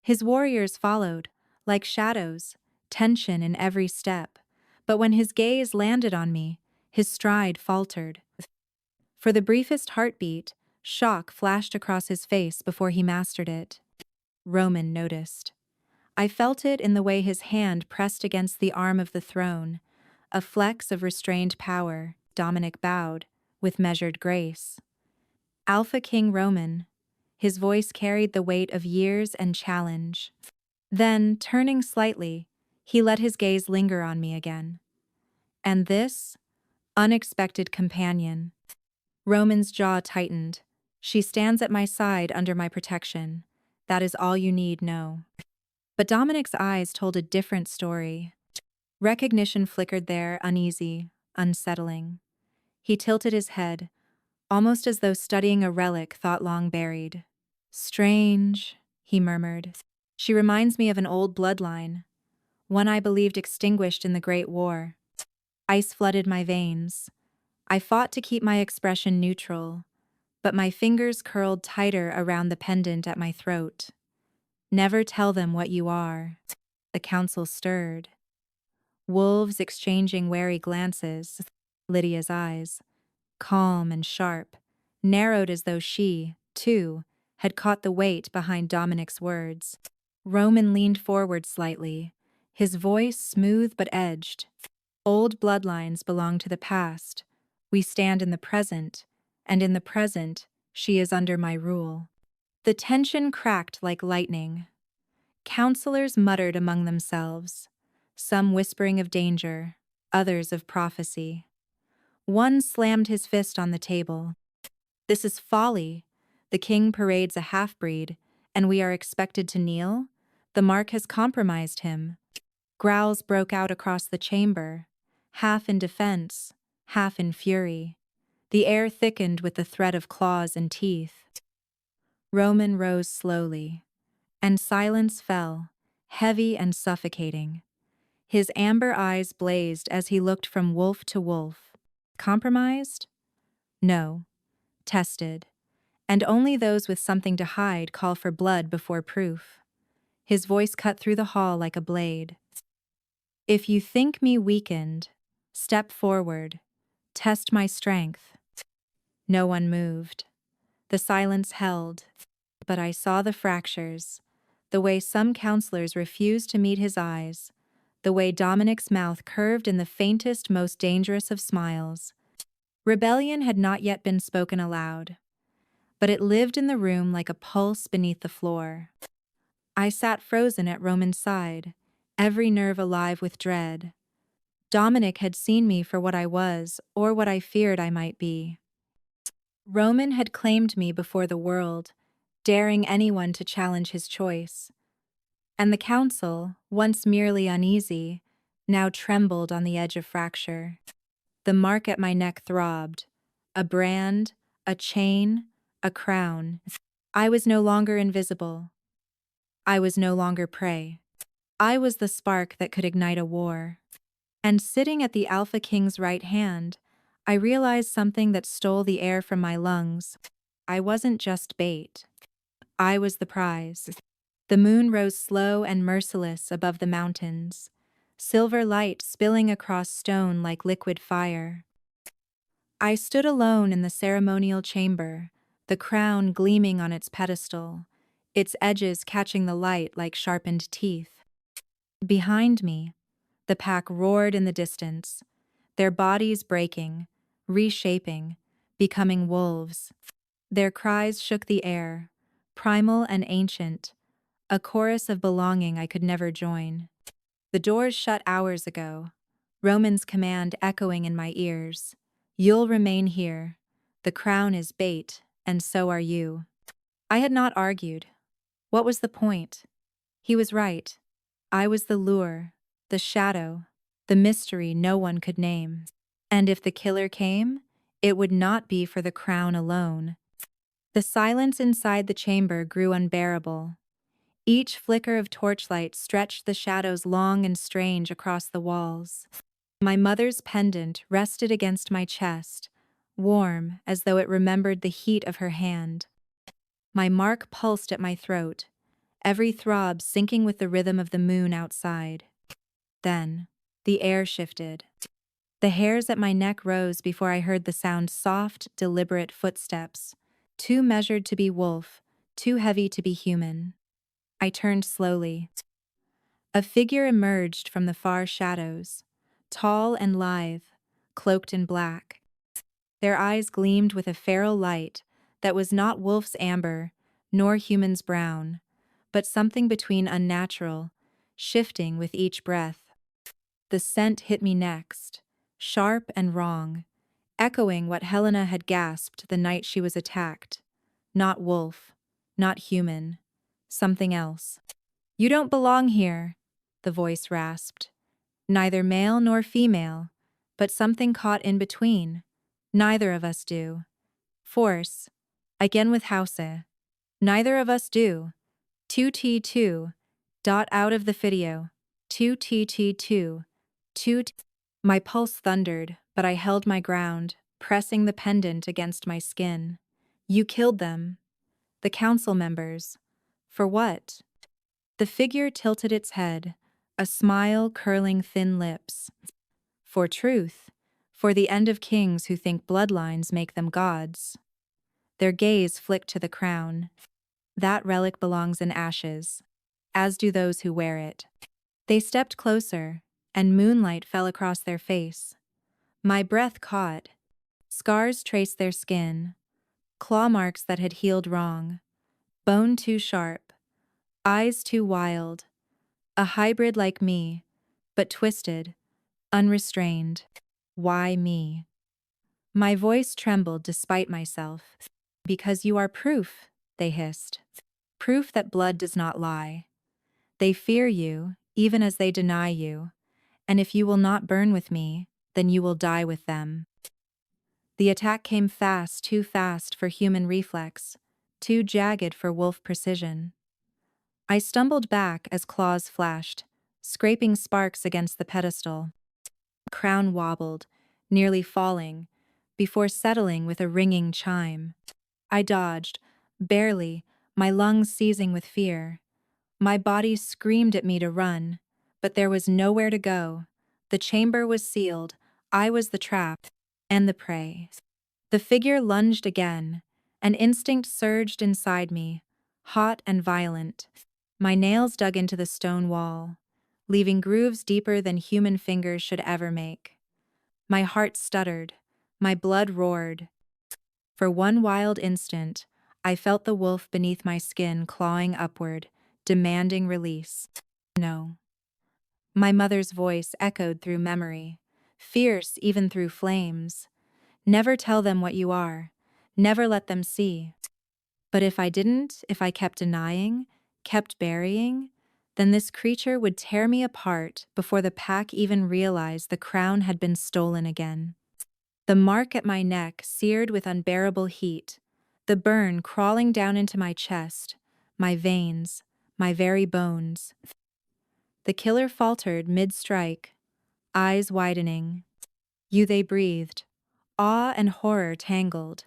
Speaker 1: His warriors followed, like shadows, tension in every step. But when his gaze landed on me, his stride faltered. For the briefest heartbeat, shock flashed across his face before he mastered it. Roman noticed. I felt it in the way his hand pressed against the arm of the throne, a flex of restrained power. Dominic bowed, with measured grace. Alpha King Roman. His voice carried the weight of years and challenge. Then, turning slightly, he let his gaze linger on me again. And this? Unexpected companion. Roman's jaw tightened. She stands at my side under my protection. That is all you need know. But Dominic's eyes told a different story. Recognition flickered there, uneasy, unsettling. He tilted his head, almost as though studying a relic thought long buried. Strange, he murmured. She reminds me of an old bloodline, one I believed extinguished in the Great War. Ice flooded my veins. I fought to keep my expression neutral, but my fingers curled tighter around the pendant at my throat. Never tell them what you are. The council stirred. Wolves exchanging wary glances. Lydia's eyes, calm and sharp, narrowed as though she, too, had caught the weight behind Dominic's words. Roman leaned forward slightly, his voice smooth but edged. Old bloodlines belong to the past. We stand in the present, and in the present, she is under my rule. The tension cracked like lightning. Counselors muttered among themselves, some whispering of danger, others of prophecy. One slammed his fist on the table. This is folly. The king parades a half-breed, and we are expected to kneel? The mark has compromised him. Growls broke out across the chamber, half in defense, half in fury. The air thickened with the threat of claws and teeth. Roman rose slowly, and silence fell, heavy and suffocating. His amber eyes blazed as he looked from wolf to wolf. Compromised? No. Tested. And only those with something to hide call for blood before proof. His voice cut through the hall like a blade. If you think me weakened, step forward. Test my strength. No one moved. The silence held, but I saw the fractures, the way some counselors refused to meet his eyes, the way Dominic's mouth curved in the faintest, most dangerous of smiles. Rebellion had not yet been spoken aloud, but it lived in the room like a pulse beneath the floor. I sat frozen at Roman's side, every nerve alive with dread. Dominic had seen me for what I was, or what I feared I might be. Roman had claimed me before the world, daring anyone to challenge his choice. And the council, once merely uneasy, now trembled on the edge of fracture. The mark at my neck throbbed. A brand, a chain, a crown. I was no longer invisible. I was no longer prey. I was the spark that could ignite a war. And sitting at the Alpha King's right hand, I realized something that stole the air from my lungs. I wasn't just bait. I was the prize. The moon rose slow and merciless above the mountains, silver light spilling across stone like liquid fire. I stood alone in the ceremonial chamber, the crown gleaming on its pedestal, its edges catching the light like sharpened teeth. Behind me, the pack roared in the distance, their bodies breaking, reshaping, becoming wolves. Their cries shook the air, primal and ancient, a chorus of belonging I could never join. The doors shut hours ago, Roman's command echoing in my ears. You'll remain here. The crown is bait, and so are you. I had not argued. What was the point? He was right. I was the lure, the shadow, the mystery no one could name. And if the killer came, it would not be for the crown alone. The silence inside the chamber grew unbearable. Each flicker of torchlight stretched the shadows long and strange across the walls. My mother's pendant rested against my chest, warm as though it remembered the heat of her hand. My mark pulsed at my throat, every throb syncing with the rhythm of the moon outside. Then, the air shifted. The hairs at my neck rose before I heard the sound soft, deliberate footsteps, too measured to be wolf, too heavy to be human. I turned slowly. A figure emerged from the far shadows, tall and lithe, cloaked in black. Their eyes gleamed with a feral light that was not wolf's amber, nor human's brown, but something between unnatural, shifting with each breath. The scent hit me next, sharp and wrong, echoing what Helena had gasped the night she was attacked. Not wolf, not human, something else. You don't belong here, the voice rasped. Neither male nor female, but something caught in between. Neither of us do. Force. Again with Hause. Neither of us do. 2T2. Dot out of the video. 2TT2. 2 My pulse thundered, but I held my ground, pressing the pendant against my skin. You killed them. The council members. For what? The figure tilted its head, a smile curling thin lips. For truth. For the end of kings who think bloodlines make them gods. Their gaze flicked to the crown. That relic belongs in ashes, as do those who wear it. They stepped closer, and moonlight fell across their face. My breath caught. Scars traced their skin, claw marks that had healed wrong, bone too sharp, eyes too wild, a hybrid like me, but twisted, unrestrained. Why me? My voice trembled despite myself. Because you are proof, they hissed. Proof that blood does not lie. They fear you, even as they deny you, and if you will not burn with me, then you will die with them. The attack came fast, too fast for human reflex, too jagged for wolf precision. I stumbled back as claws flashed, scraping sparks against the pedestal. Crown wobbled, nearly falling, before settling with a ringing chime. I dodged, barely, my lungs seizing with fear. My body screamed at me to run, but there was nowhere to go. The chamber was sealed, I was the trap, and the prey. The figure lunged again. An instinct surged inside me, hot and violent. My nails dug into the stone wall, leaving grooves deeper than human fingers should ever make. My heart stuttered, my blood roared. For one wild instant, I felt the wolf beneath my skin clawing upward, demanding release. No. My mother's voice echoed through memory, fierce even through flames. Never tell them what you are. Never let them see. But if I didn't, if I kept denying, kept burying, then this creature would tear me apart before the pack even realized the crown had been stolen again. The mark at my neck seared with unbearable heat, the burn crawling down into my chest, my veins, my very bones. The killer faltered mid-strike, eyes widening. You, they breathed. Awe and horror tangled.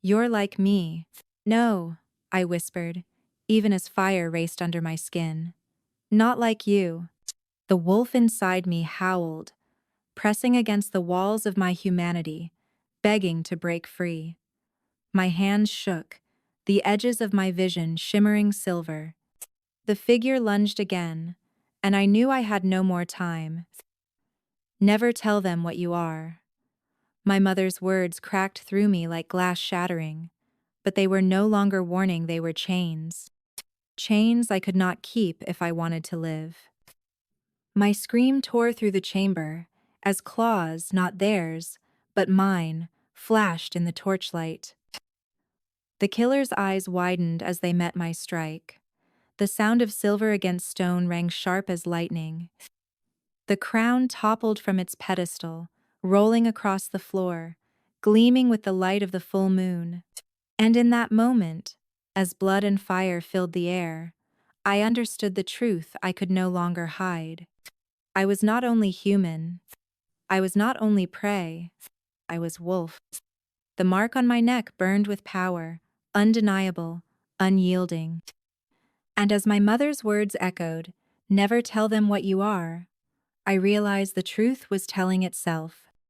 Speaker 1: You're like me. No, I whispered, even as fire raced under my skin. Not like you. The wolf inside me howled, pressing against the walls of my humanity, begging to break free. My hands shook, the edges of my vision shimmering silver. The figure lunged again, and I knew I had no more time. Never tell them what you are. My mother's words cracked through me like glass shattering, but they were no longer warning, they were chains. Chains I could not keep if I wanted to live. My scream tore through the chamber, as claws, not theirs, but mine, flashed in the torchlight. The killer's eyes widened as they met my strike. The sound of silver against stone rang sharp as lightning. The crown toppled from its pedestal, rolling across the floor, gleaming with the light of the full moon. And in that moment, as blood and fire filled the air, I understood the truth I could no longer hide. I was not only human. I was not only prey. I was wolf. The mark on my neck burned with power, undeniable, unyielding. And as my mother's words echoed, "Never tell them what you are," I realized the truth was telling itself.